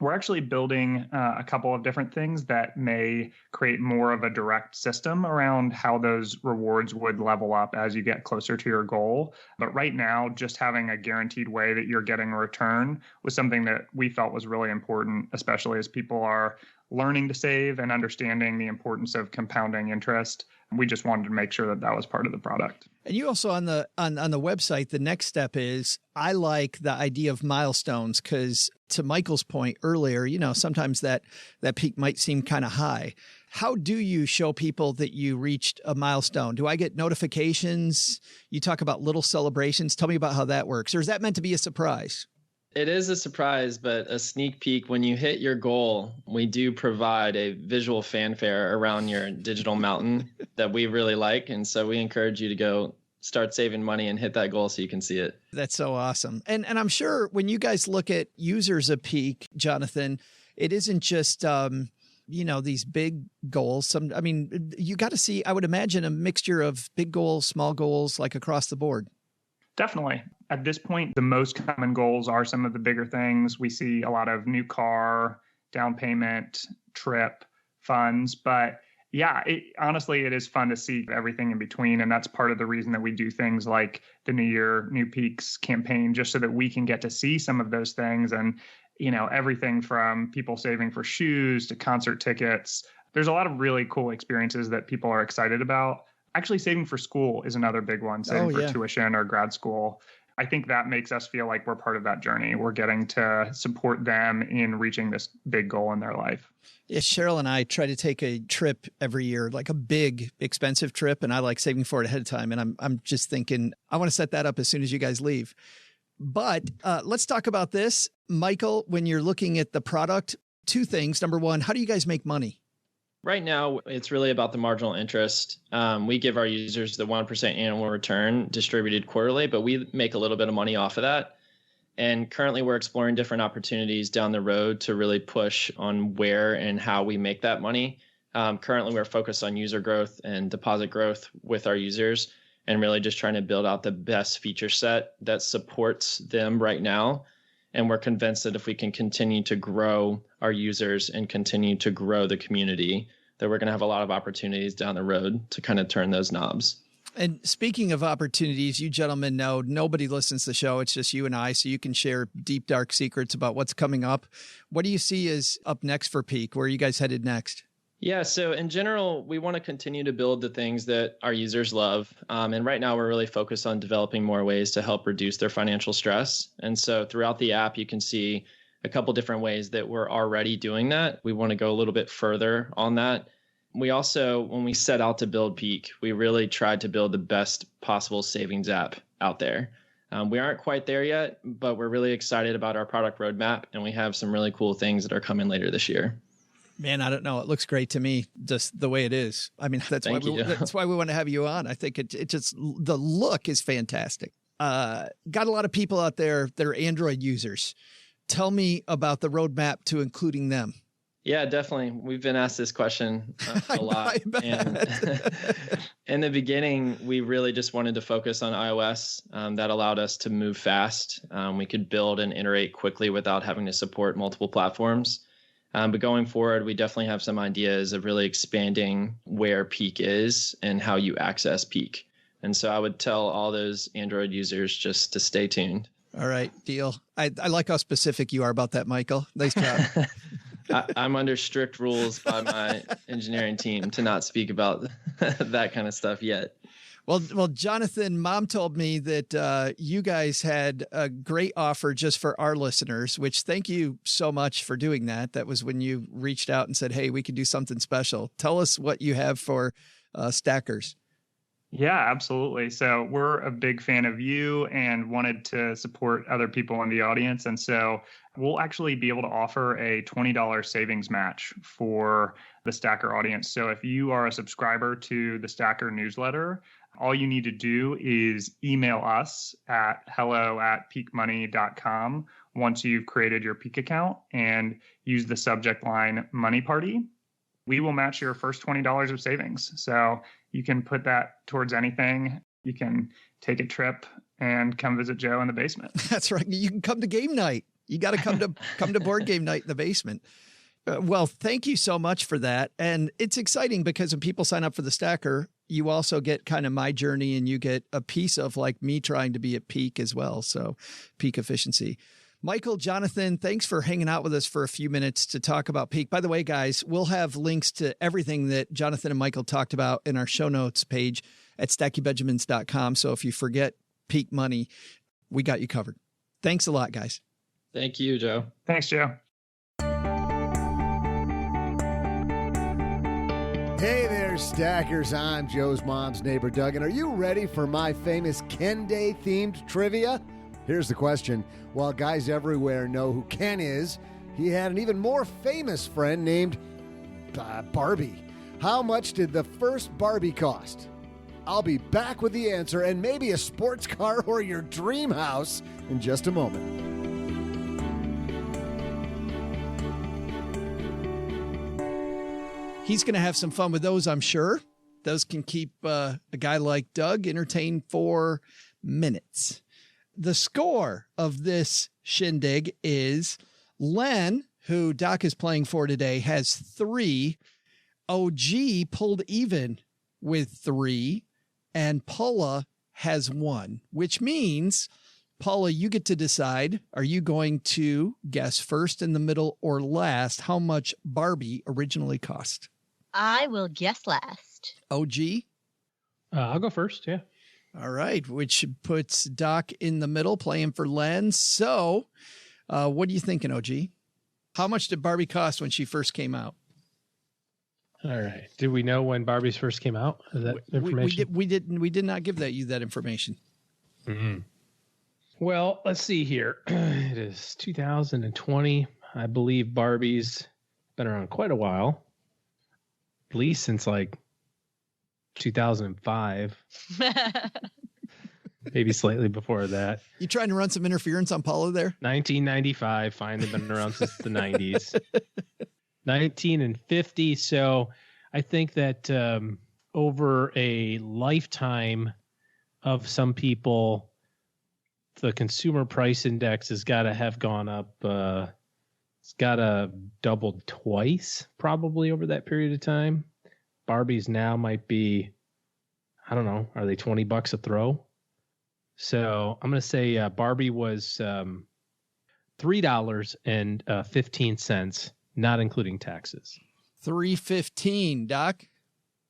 we're actually building a couple of different things that may create more of a direct system around how those rewards would level up as you get closer to your goal. But right now, just having a guaranteed way that you're getting a return was something that we felt was really important, especially as people are learning to save and understanding the importance of compounding interest. We just wanted to make sure that that was part of the product. And you also on the website, the next step is I like the idea of milestones because to Michael's point earlier, sometimes that peak might seem kind of high. How do you show people that you reached a milestone? Do I get notifications? You talk about little celebrations. Tell me about how that works. Or is that meant to be a surprise? It is a surprise, but a sneak peek. When you hit your goal, we do provide a visual fanfare around your digital mountain that we really like. And so we encourage you to go start saving money and hit that goal so you can see it. That's so awesome. And I'm sure when you guys look at users of Peak, Jonathan, it isn't just, these big goals. You got to see, I would imagine, a mixture of big goals, small goals, like across the board. Definitely. At this point, the most common goals are some of the bigger things. We see a lot of new car, down payment, trip, funds. But yeah, honestly, it is fun to see everything in between. And that's part of the reason that we do things like the New Year, New Peaks campaign, just so that we can get to see some of those things. And, everything from people saving for shoes to concert tickets. There's a lot of really cool experiences that people are excited about. Actually, saving for school is another big one, saving for tuition or grad school. I think that makes us feel like we're part of that journey. We're getting to support them in reaching this big goal in their life. Yeah, Cheryl and I try to take a trip every year, like a big, expensive trip, and I like saving for it ahead of time. And I'm just thinking, I want to set that up as soon as you guys leave. But let's talk about this. Michael, when you're looking at the product, two things. Number one, how do you guys make money? Right now, it's really about the marginal interest. We give our users the 1% annual return distributed quarterly, but we make a little bit of money off of that. And currently, we're exploring different opportunities down the road to really push on where and how we make that money. Currently, we're focused on user growth and deposit growth with our users and really just trying to build out the best feature set that supports them right now. And we're convinced that if we can continue to grow our users and continue to grow the community, that we're going to have a lot of opportunities down the road to kind of turn those knobs. And speaking of opportunities, you gentlemen know nobody listens to the show. It's just you and I, so you can share deep, dark secrets about what's coming up. What do you see is up next for Peak? Where are you guys headed next? Yeah, so in general, we want to continue to build the things that our users love. And right now, we're really focused on developing more ways to help reduce their financial stress. And so throughout the app, you can see a couple different ways that we're already doing that. We want to go a little bit further on that. We also, when we set out to build Peak, we really tried to build the best possible savings app out there. We aren't quite there yet, but we're really excited about our product roadmap, and we have some really cool things that are coming later this year. Man, I don't know. It looks great to me, just the way it is. I mean, that's why we want to have you on. I think it just, the look is fantastic. Got a lot of people out there that are Android users. Tell me about the roadmap to including them. Yeah, definitely. We've been asked this question a lot. And in the beginning, we really just wanted to focus on iOS. That allowed us to move fast. We could build and iterate quickly without having to support multiple platforms. But going forward, we definitely have some ideas of really expanding where Peak is and how you access Peak. And so I would tell all those Android users just to stay tuned. All right, deal. I like how specific you are about that, Michael. Nice job. I'm under strict rules by my engineering team to not speak about that kind of stuff yet. Well, Jonathan, Mom told me that you guys had a great offer just for our listeners, which thank you so much for doing that. That was when you reached out and said, hey, we could do something special. Tell us what you have for stackers. Yeah, absolutely. So we're a big fan of you and wanted to support other people in the audience. And so we'll actually be able to offer a $20 savings match for the Stacker audience. So if you are a subscriber to the Stacker newsletter, all you need to do is email us at hello@peakmoney.com once you've created your Peak account and use the subject line Money Party. We will match your first $20 of savings. So you can put that towards anything. You can take a trip and come visit Joe in the basement. That's right. You can come to game night. You got to come to board game night in the basement. Well, thank you so much for that. And it's exciting because when people sign up for the Stacker, you also get kind of my journey and you get a piece of like me trying to be at peak as well. So peak efficiency. Michael, Jonathan, thanks for hanging out with us for a few minutes to talk about Peak. By the way, guys, we'll have links to everything that Jonathan and Michael talked about in our show notes page at stackybenjamins.com. So if you forget Peak Money, we got you covered. Thanks a lot, guys. Thank you, Joe. Thanks, Joe. Hey there, Stackers. I'm Joe's mom's neighbor, Doug. And are you ready for my famous Ken Day themed trivia? Here's the question. While guys everywhere know who Ken is, he had an even more famous friend named Barbie. How much did the first Barbie cost? I'll be back with the answer and maybe a sports car or your dream house in just a moment. He's going to have some fun with those, I'm sure. Those can keep a guy like Doug entertained for minutes. The score of this shindig is Len, who Doc is playing for today, has 3. OG pulled even with 3. And Paula has 1, which means, Paula, you get to decide, are you going to guess first, in the middle, or last how much Barbie originally cost? I will guess last. OG? I'll go first, yeah. All right, which puts Doc in the middle, playing for Len. So, what are you thinking, OG? How much did Barbie cost when she first came out? All right. Did we know when Barbies first came out? Is that information? We did not give you that information. Mm-hmm. Well, let's see here. It is 2020. I believe Barbie's been around quite a while, at least since like 2005. Maybe slightly before that. You trying to run some interference on Paula there? 1995. Fine, they've been around since the 90s. 1950. So I think that over a lifetime of some people, the consumer price index has got to have gone up. It's got to doubled twice probably over that period of time. Barbies now might be, I don't know, are they $20 a throw? So I'm going to say Barbie was $3.15, not including taxes. $3.15, Doc.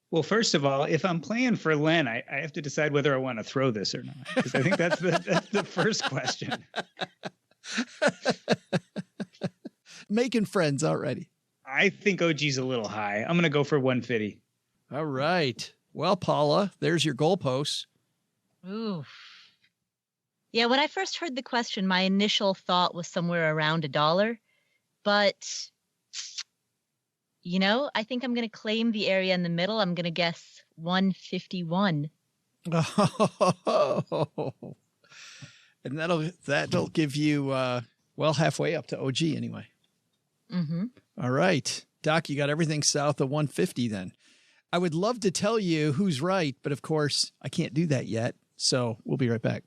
Well, first of all, if I'm playing for Len, I have to decide whether I want to throw this or not. Because I think that's the first question. Making friends already. I think OG's a little high. I'm going to go for 150. All right. Well, Paula, there's your goalposts. Oof. Yeah, when I first heard the question, my initial thought was somewhere around $1. But, you know, I think I'm going to claim the area in the middle. I'm going to guess 151. Oh. And that'll give you, halfway up to OG anyway. Mm-hmm. All right. Doc, you got everything south of 150 then. I would love to tell you who's right, but of course I can't do that yet. So we'll be right back.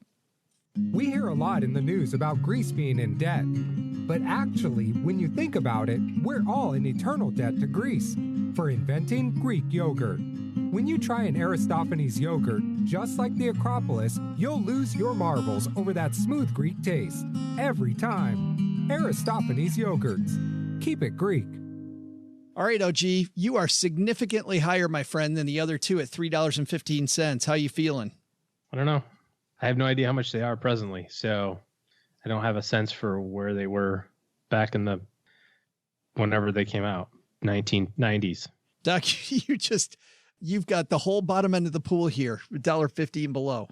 We hear a lot in the news about Greece being in debt. But actually, when you think about it, we're all in eternal debt to Greece for inventing Greek yogurt. When you try an Aristophanes yogurt, just like the Acropolis, you'll lose your marbles over that smooth Greek taste. Every time. Aristophanes yogurts. Keep it Greek. All right, OG, you are significantly higher, my friend, than the other two at $3.15. How you feeling? I don't know. I have no idea how much they are presently, so I don't have a sense for where they were back in the whenever they came out, 1990s. Doc, you've got the whole bottom end of the pool here, $1.50 and below.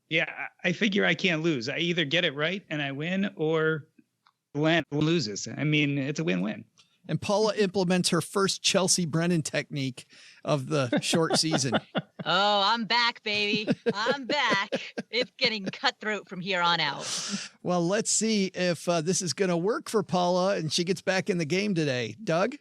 Yeah, I figure I can't lose. I either get it right and I win, or Glenn loses. I mean, it's a win-win. And Paula implements her first Chelsea Brennan technique of the short season. Oh, I'm back, baby. I'm back. It's getting cutthroat from here on out. Well, let's see if this is going to work for Paula and she gets back in the game today. Doug?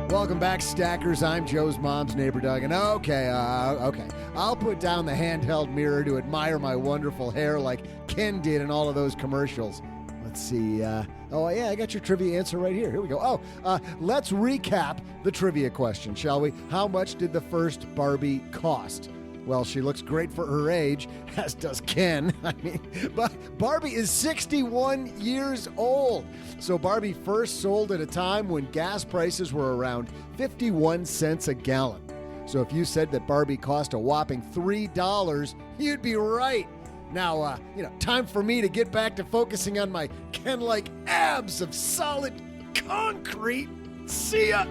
Welcome back, Stackers. I'm Joe's mom's neighbor, Doug. And okay. I'll put down the handheld mirror to admire my wonderful hair like Ken did in all of those commercials. Let's see. I got your trivia answer right here. Here we go. Let's recap the trivia question, shall we? How much did the first Barbie cost? Well, she looks great for her age, as does Ken. But Barbie is 61 years old. So Barbie first sold at a time when gas prices were around 51 cents a gallon. So if you said that Barbie cost a whopping $3, you'd be right. Now, time for me to get back to focusing on my Ken-like abs of solid concrete. See ya.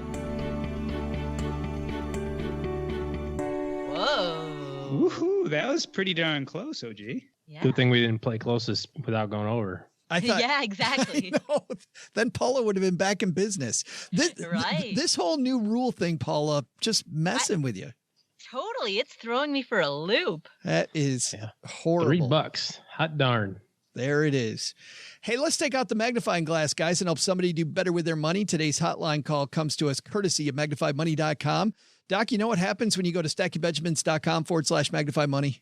Whoa. Woohoo, that was pretty darn close, OG. Yeah. Good thing we didn't play closest without going over. I thought, yeah, exactly. Then Paula would have been back in business. This whole new rule thing, Paula, just messing with you. Totally. It's throwing me for a loop. That is horrible. $3. Hot darn. There it is. Hey, let's take out the magnifying glass, guys, and help somebody do better with their money. Today's hotline call comes to us courtesy of MagnifyMoney.com. Doc, you know what happens when you go to StackyBenjamins.com/magnifymoney?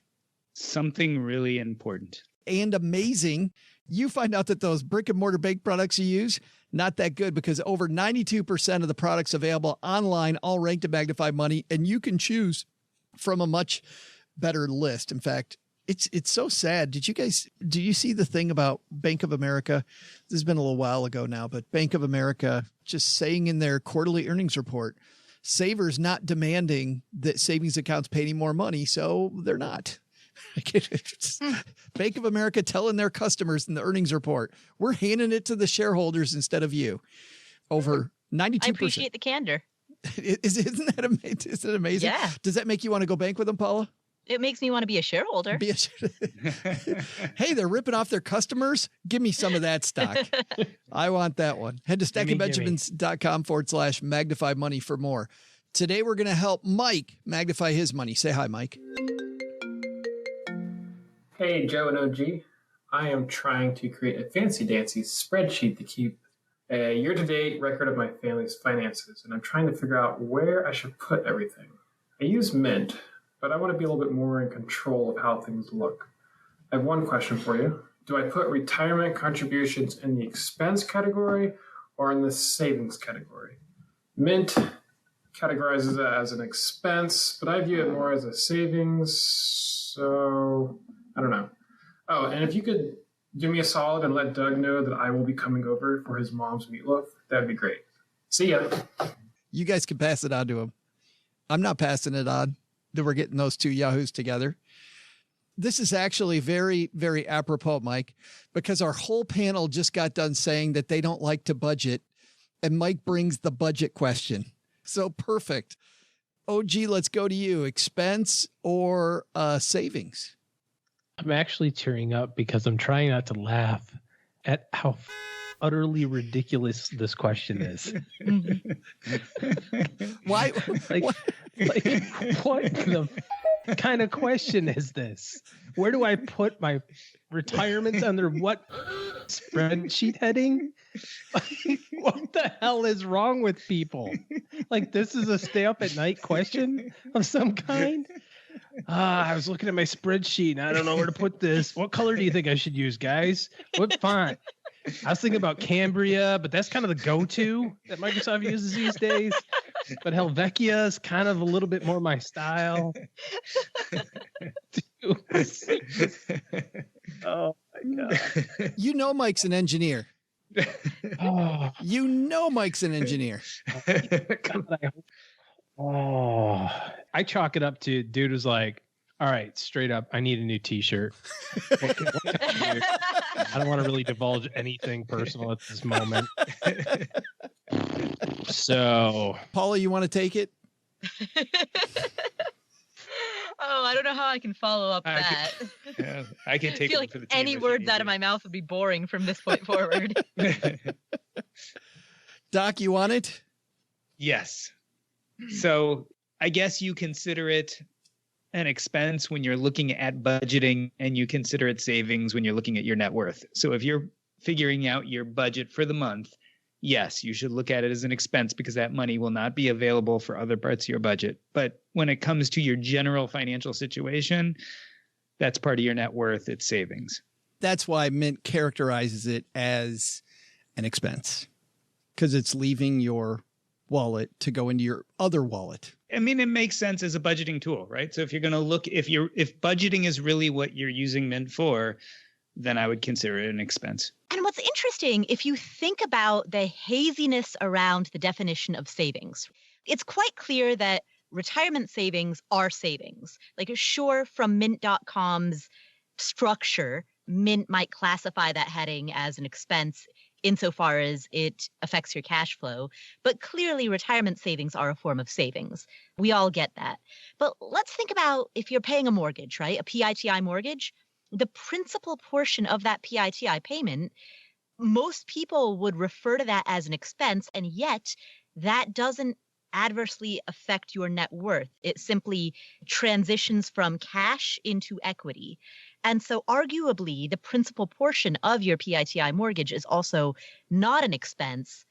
Something really important. And amazing. You find out that those brick and mortar bake products you use, not that good, because over 92% of the products available online all ranked at Magnify Money, and you can choose from a much better list. In fact, it's so sad. Do you see the thing about Bank of America? This has been a little while ago now, but Bank of America just saying in their quarterly earnings report, savers not demanding that savings accounts pay any more money, so they're not. Bank of America telling their customers in the earnings report, we're handing it to the shareholders instead of you. Over 92%. I appreciate the candor. Isn't it amazing? Yeah. Does that make you want to go bank with them, Paula? It makes me want to be a shareholder. Hey, they're ripping off their customers. Give me some of that stock. I want that one. Head to StackyBenjamins.com/magnify money for more. Today, we're going to help Mike magnify his money. Say hi, Mike. Hey, Joe and OG. I am trying to create a fancy-dancy spreadsheet to keep a year-to-date record of my family's finances, and I'm trying to figure out where I should put everything. I use Mint, but I want to be a little bit more in control of how things look. I have one question for you. Do I put retirement contributions in the expense category or in the savings category? Mint categorizes it as an expense, but I view it more as a savings, so I don't know. Oh, and if you could do me a solid and let Doug know that I will be coming over for his mom's meatloaf, that'd be great. See ya. You guys can pass it on to him. I'm not passing it on. That we're getting those two yahoos together. This is actually very, very apropos, Mike, because our whole panel just got done saying that they don't like to budget, and Mike brings the budget question. So perfect. OG, let's go to you. Expense or savings? I'm actually tearing up because I'm trying not to laugh at how utterly ridiculous this question is. Why? What the kind of question is this? Where do I put my retirements under what spreadsheet heading? What the hell is wrong with people? Like, this is a stay up at night question of some kind? I was looking at my spreadsheet and I don't know where to put this. What color do you think I should use, guys? What font? I was thinking about Cambria, but that's kind of the go-to that Microsoft uses these days. But Helvetia is kind of a little bit more my style. Oh my God. You know Mike's an engineer. You know Mike's an engineer. Oh, I chalk it up to dude who's like, all right, straight up, I need a new t-shirt. I don't want to really divulge anything personal at this moment. So, Paula, you want to take it? Oh, I don't know how I can follow up I that. I can take I feel it like for the team any if you words need out to. of my mouth would be boring from this point forward. Doc, you want it? Yes. So I guess you consider it an expense when you're looking at budgeting, and you consider it savings when you're looking at your net worth. So if you're figuring out your budget for the month, yes, you should look at it as an expense because that money will not be available for other parts of your budget. But when it comes to your general financial situation, that's part of your net worth. It's savings. That's why Mint characterizes it as an expense, because it's leaving your wallet to go into your other wallet. I mean, it makes sense as a budgeting tool, right? So if you're going to look, if budgeting is really what you're using Mint for, then I would consider it an expense. And what's interesting, if you think about the haziness around the definition of savings, it's quite clear that retirement savings are savings. Like, sure, from Mint.com's structure, Mint might classify that heading as an expense insofar as it affects your cash flow. But clearly, retirement savings are a form of savings. We all get that. But let's think about if you're paying a mortgage, right? A PITI mortgage. The principal portion of that PITI payment, most people would refer to that as an expense, and yet that doesn't adversely affect your net worth. It simply transitions from cash into equity. And so arguably, the principal portion of your PITI mortgage is also not an expense,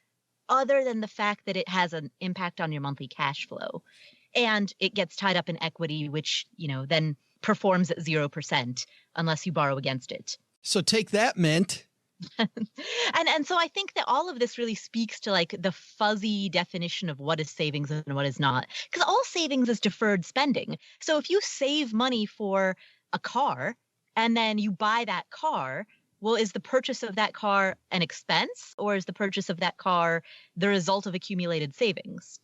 other than the fact that it has an impact on your monthly cash flow. And it gets tied up in equity, which, then performs at 0% unless you borrow against it. So take that, Mint. And so I think that all of this really speaks to like the fuzzy definition of what is savings and what is not. Because all savings is deferred spending. So if you save money for a car and then you buy that car, well, is the purchase of that car an expense, or is the purchase of that car the result of accumulated savings?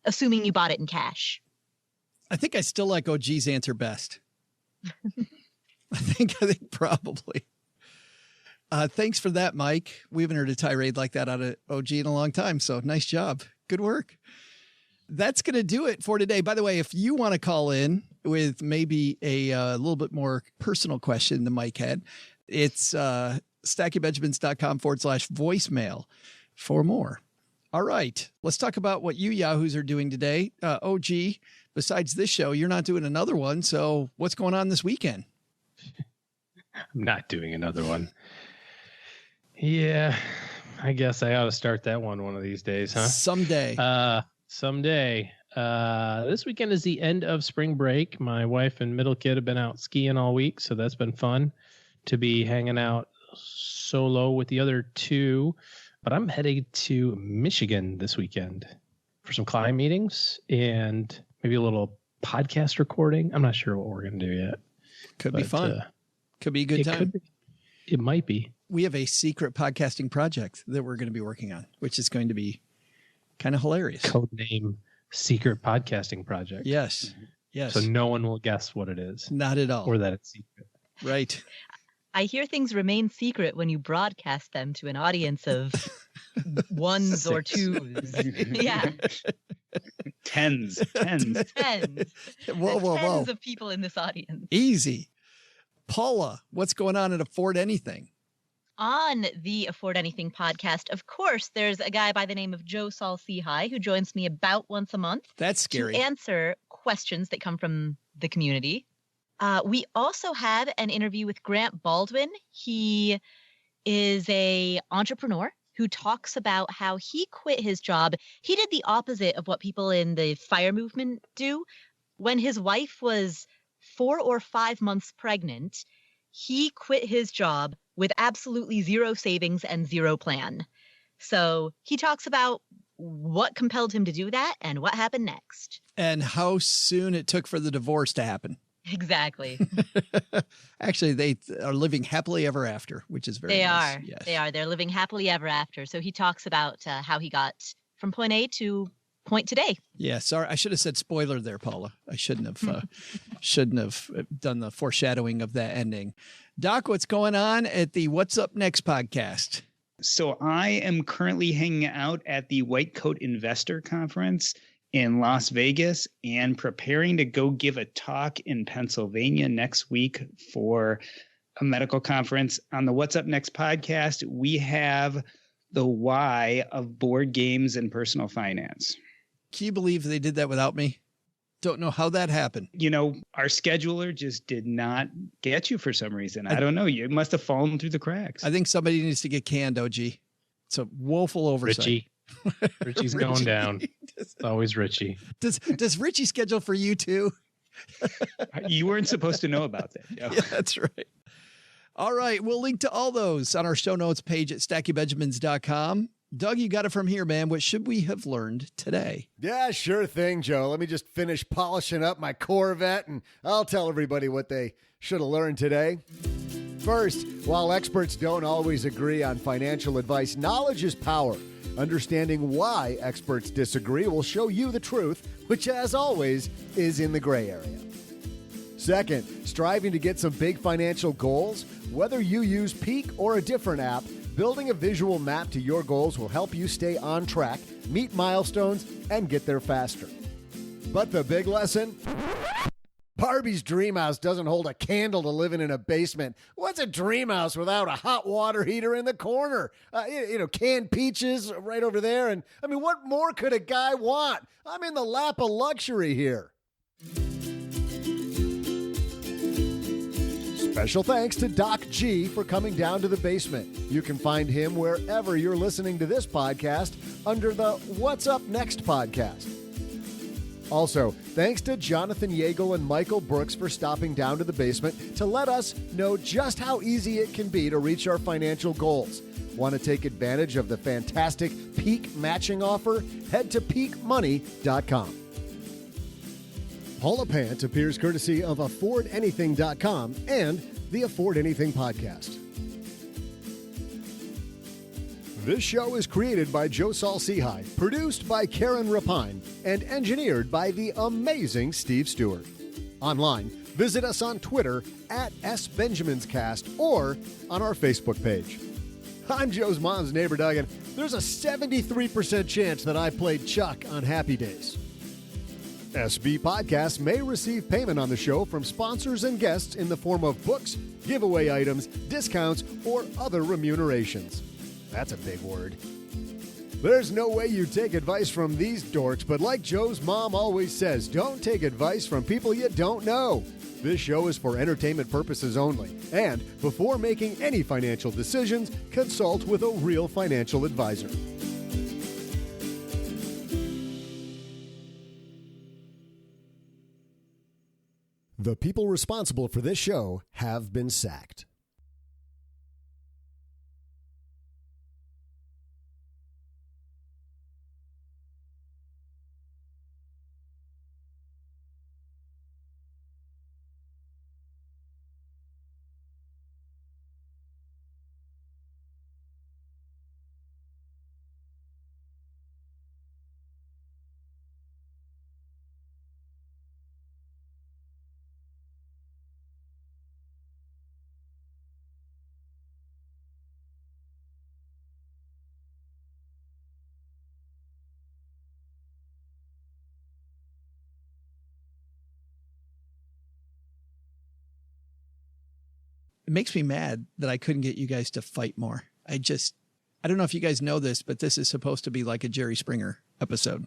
Assuming you bought it in cash. I think I still like OG's answer best. I think probably. Thanks for that, Mike. We haven't heard a tirade like that out of OG in a long time. So nice job. Good work. That's going to do it for today. By the way, if you want to call in with maybe a little bit more personal question than Mike had, it's stackingbenjamins.com/voicemail for more. All right. Let's talk about what you Yahoos are doing today. OG, besides this show, you're not doing another one. So what's going on this weekend? I'm not doing another one. Yeah, I guess I ought to start that one of these days, huh? Someday. Someday. This weekend is the end of spring break. My wife and middle kid have been out skiing all week, so that's been fun to be hanging out solo with the other two. But I'm headed to Michigan this weekend for some client meetings and maybe a little podcast recording. I'm not sure what we're going to do yet. Could be fun. Could be a good time. It might be. We have a secret podcasting project that we're going to be working on, which is going to be kind of hilarious. Code name Secret Podcasting Project. Yes. Yes. So no one will guess what it is. Not at all. Or that it's secret. Right. I hear things remain secret when you broadcast them to an audience of ones or twos. Yeah. Tens. Tens. Whoa. Tens of people in this audience. Easy. Paula, what's going on at Afford Anything? On the Afford Anything podcast, of course, there's a guy by the name of Joe Saul-Sehy who joins me about once a month. That's scary. To answer questions that come from the community. We also have an interview with Grant Baldwin. He is an entrepreneur who talks about how he quit his job. He did the opposite of what people in the FIRE movement do. When his wife was 4 or 5 months pregnant, he quit his job, with absolutely zero savings and zero plan. So he talks about what compelled him to do that and what happened next. And how soon it took for the divorce to happen. Exactly. Actually, they are living happily ever after, which is very nice. Yes. They are. They're living happily ever after. So he talks about how he got from point A to point today. Yeah, sorry, I should have said spoiler there, Paula. I shouldn't have done the foreshadowing of that ending. Doc, what's going on at the What's Up Next podcast? So I am currently hanging out at the White Coat Investor Conference in Las Vegas and preparing to go give a talk in Pennsylvania next week for a medical conference. On the What's Up Next podcast, we have the why of board games and personal finance. Can you believe they did that without me? Don't know how that happened. You know, our scheduler just did not get you for some reason. I don't know. You must have fallen through the cracks. I think somebody needs to get canned, OG. It's a woeful oversight. Richie's going down. It's always Richie. Does Richie schedule for you too? You weren't supposed to know about that. Joe. Yeah, that's right. All right. We'll link to all those on our show notes page at stackybenjamins.com. Doug, you got it from here, man. What should we have learned today? Yeah, sure thing, Joe. Let me just finish polishing up my Corvette, and I'll tell everybody what they should have learned today. First, while experts don't always agree on financial advice, knowledge is power. Understanding why experts disagree will show you the truth, which, as always, is in the gray area. Second, striving to get some big financial goals, whether you use Peak or a different app, building a visual map to your goals will help you stay on track, meet milestones, and get there faster. But the big lesson? Barbie's dream house doesn't hold a candle to living in a basement. What's a dream house without a hot water heater in the corner? Canned peaches right over there. And I mean, what more could a guy want? I'm in the lap of luxury here. Special thanks to Doc G for coming down to the basement. You can find him wherever you're listening to this podcast under the What's Up Next podcast. Also, thanks to Jonathan Yagel and Michael Brooks for stopping down to the basement to let us know just how easy it can be to reach our financial goals. Want to take advantage of the fantastic Peak matching offer? Head to peakmoney.com. Paula Pant appears courtesy of AffordAnything.com and the Afford Anything podcast. This show is created by Joe Saul-Sehy, produced by Karen Rapine, and engineered by the amazing Steve Stewart. Online, visit us on Twitter at SBenjaminsCast or on our Facebook page. I'm Joe's mom's neighbor, Doug, and there's a 73% chance that I played Chuck on Happy Days. SB Podcasts may receive payment on the show from sponsors and guests in the form of books, giveaway items, discounts, or other remunerations. That's a big word. There's no way you take advice from these dorks, but like Joe's mom always says, don't take advice from people you don't know. This show is for entertainment purposes only, and before making any financial decisions, consult with a real financial advisor. The people responsible for this show have been sacked. It makes me mad that I couldn't get you guys to fight more. I don't know if you guys know this, but this is supposed to be like a Jerry Springer episode.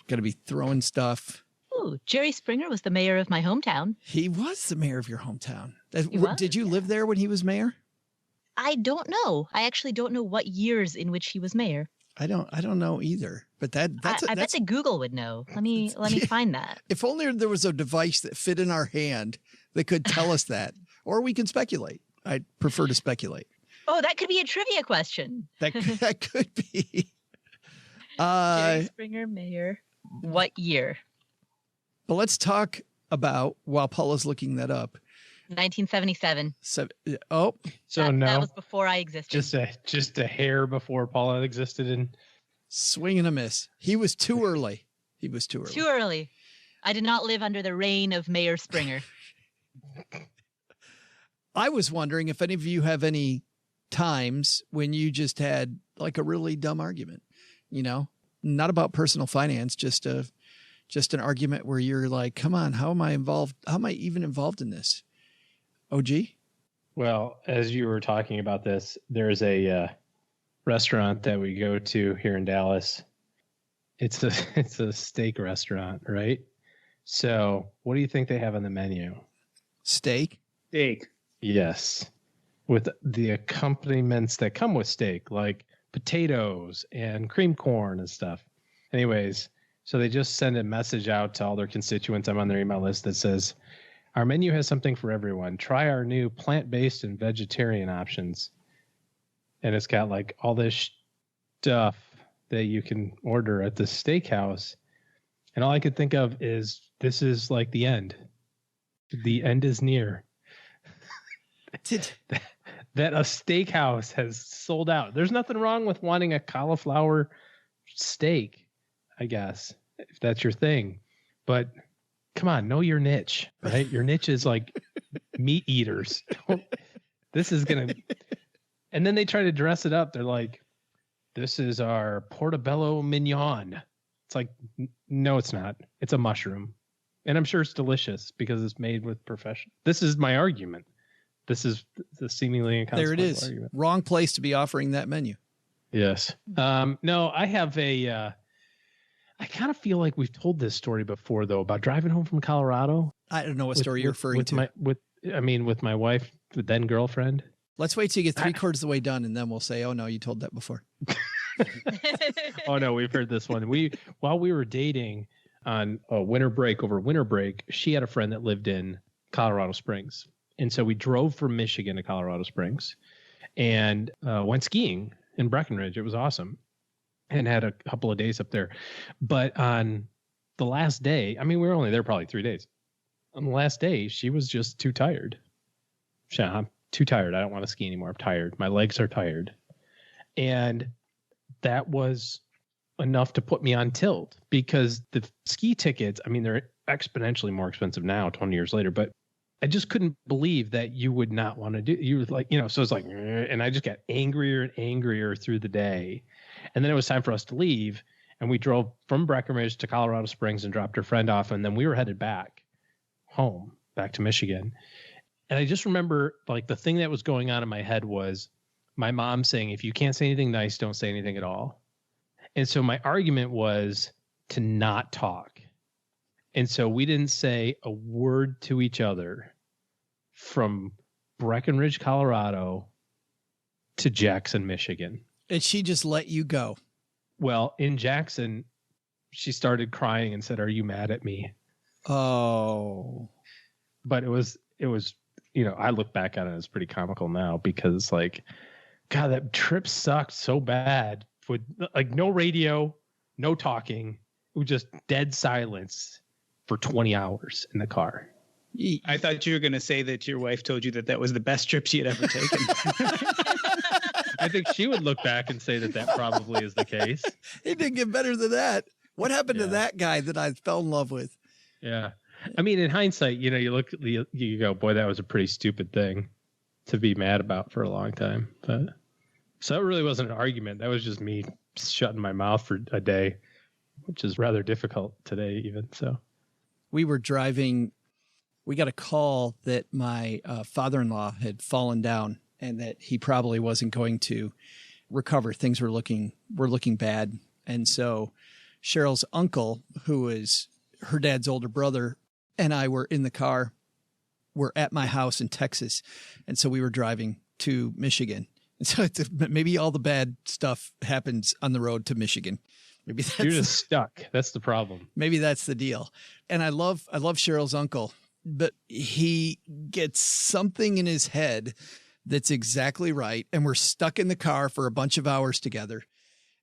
Got to be throwing stuff. Ooh, Jerry Springer was the mayor of my hometown. He was the mayor of your hometown. Was, Did you live there when he was mayor? I don't know. I actually don't know what years in which he was mayor. I don't know either. But I bet that Google would know. Let me find that. If only there was a device that fit in our hand that could tell us that, or we can speculate. I prefer to speculate. Oh, that could be a trivia question. That could be. Jerry Springer mayor. What year? But let's talk about, while Paula's looking that up. 1977. So that was before I existed. Just a hair before Paula existed. And swing and a miss. He was too early. Too early. I did not live under the reign of Mayor Springer. I was wondering if any of you have any times when you just had like a really dumb argument, not about personal finance, just an argument where you're like, come on, how am I involved? How am I even involved in this? OG? Well, as you were talking about this, there's a restaurant that we go to here in Dallas. It's a steak restaurant, right? So what do you think they have on the menu? Steak? Steak. Yes. With the accompaniments that come with steak, like potatoes and cream corn and stuff. Anyways, so they just send a message out to all their constituents. I'm on their email list that says, our menu has something for everyone. Try our new plant-based and vegetarian options. And it's got like all this stuff that you can order at the steakhouse. And all I could think of is, this is like the end. The end is near. That a steakhouse has sold out. There's nothing wrong with wanting a cauliflower steak, I guess, if that's your thing. But come on, know your niche, right? Your niche is like meat eaters. This is going to... And then they try to dress it up. They're like, this is our portobello mignon. It's like, no, it's not. It's a mushroom. And I'm sure it's delicious because it's made with profession. This is my argument. This is the seemingly inconsequential there it is. Argument. Wrong place to be offering that menu. Yes. No, I have I kind of feel like we've told this story before, though, about driving home from Colorado. I don't know what story you're referring to. With my wife, the then girlfriend. Let's wait till you get 3/4 of the way done, and then we'll say, oh, no, you told that before. Oh, no, we've heard this one. While we were dating on a winter break, she had a friend that lived in Colorado Springs. And so we drove from Michigan to Colorado Springs and went skiing in Breckenridge. It was awesome and had a couple of days up there. But on the last day, we were only there probably 3 days. On the last day, she was just too tired. I'm too tired. I don't want to ski anymore. I'm tired. My legs are tired. And that was enough to put me on tilt because the ski tickets, they're exponentially more expensive now, 20 years later, but I just couldn't believe that you would not want to do. You were like, so it's like, and I just got angrier and angrier through the day. And then it was time for us to leave. And we drove from Breckenridge to Colorado Springs and dropped her friend off. And then we were headed back home, back to Michigan. And I just remember like the thing that was going on in my head was my mom saying, if you can't say anything nice, don't say anything at all. And so my argument was to not talk. And so we didn't say a word to each other from Breckenridge, Colorado to Jackson, Michigan. And she just let you go. Well, in Jackson, she started crying and said, are you mad at me? Oh. But it was, I look back at it, it's pretty comical now because like, God, that trip sucked so bad with like no radio, no talking. It was just dead silence for 20 hours in the car. I thought you were going to say that your wife told you that was the best trip she had ever taken. I think she would look back and say that probably is the case. It didn't get better than that. What happened to that guy that I fell in love with? Yeah. In hindsight, you look, you go, boy, that was a pretty stupid thing to be mad about for a long time. But so it really wasn't an argument. That was just me shutting my mouth for a day, which is rather difficult today even. So we were driving. We got a call that my father-in-law had fallen down and that he probably wasn't going to recover. Things were looking bad. And so Cheryl's uncle, who is her dad's older brother, and I were in the car. We're at my house in Texas. And so we were driving to Michigan. And so maybe all the bad stuff happens on the road to Michigan. Maybe that's, you're just stuck. That's the problem. Maybe that's the deal. And I love Cheryl's uncle, but he gets something in his head That's exactly right. And we're stuck in the car for a bunch of hours together.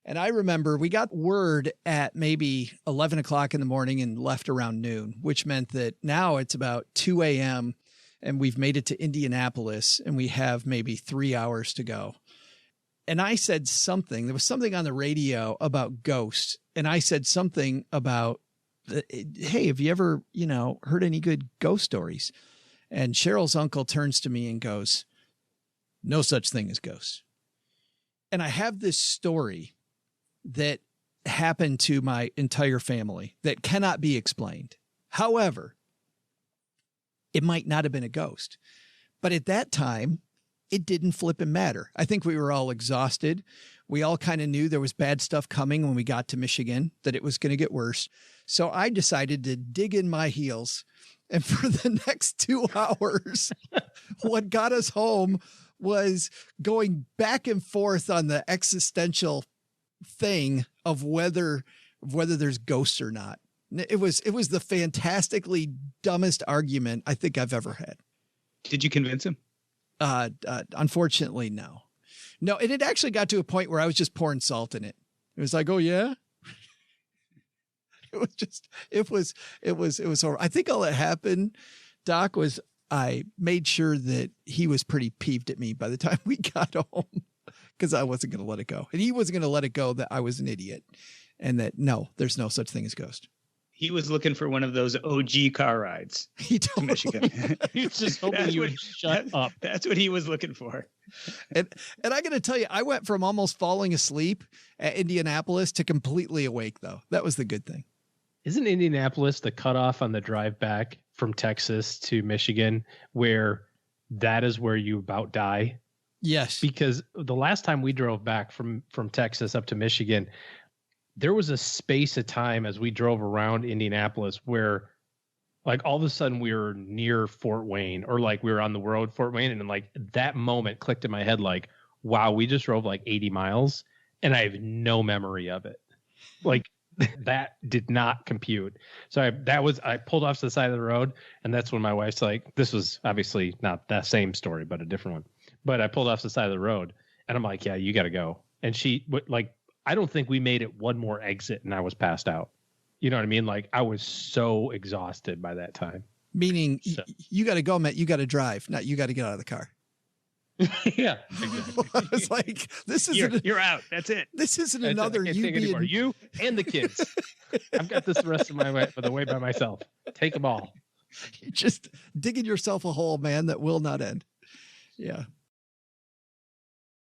And I remember we got word at maybe 11 o'clock in the morning and left around noon, which meant that now it's about 2 a.m. and we've made it to Indianapolis and we have maybe 3 hours to go. And I said something, there was something on the radio about ghosts. And I said something about, hey, have you ever, heard any good ghost stories? And Cheryl's uncle turns to me and goes, no such thing as ghosts. And I have this story that happened to my entire family that cannot be explained. However, it might not have been a ghost, but at that time, it didn't flip and matter. I think we were all exhausted. We all kind of knew there was bad stuff coming when we got to Michigan, that it was going to get worse. So I decided to dig in my heels. And for the next 2 hours, what got us home was going back and forth on the existential thing of whether there's ghosts or not. It was the fantastically dumbest argument I think I've ever had. Did you convince him? Unfortunately, no. No, and it actually got to a point where I was just pouring salt in it. It was like, oh yeah. It was horrible. I think all that happened, Doc, was I made sure that he was pretty peeved at me by the time we got home because I wasn't going to let it go. And he wasn't going to let it go that I was an idiot and that, no, there's no such thing as ghost. He was looking for one of those OG car rides to Michigan. He was just hoping you would shut up. That's what he was looking for. And I got to tell you, I went from almost falling asleep at Indianapolis to completely awake, though. That was the good thing. Isn't Indianapolis the cutoff on the drive back from Texas to Michigan where that is where you about die? Yes. Because the last time we drove back from Texas up to Michigan, there was a space of time as we drove around Indianapolis where like all of a sudden we were near Fort Wayne or like we were on the road Fort Wayne. And like that moment clicked in my head, like, wow, we just drove like 80 miles and I have no memory of it. Like that did not compute. So I pulled off to the side of the road and that's when my wife's like, this was obviously not that same story, but a different one. But I pulled off to the side of the road and I'm like, yeah, you got to go. And she like, I don't think we made it one more exit and I was passed out. You know what I mean? Like I was so exhausted by that time. Meaning you got to go, Matt, you got to drive, not you got to get out of the car. Yeah. Exactly. I was like, this isn't, you're out. That's it. This isn't another you being... You and the kids. I've got this the rest of my way for the way by myself. Take them all. You're just digging yourself a hole, man, that will not end. Yeah.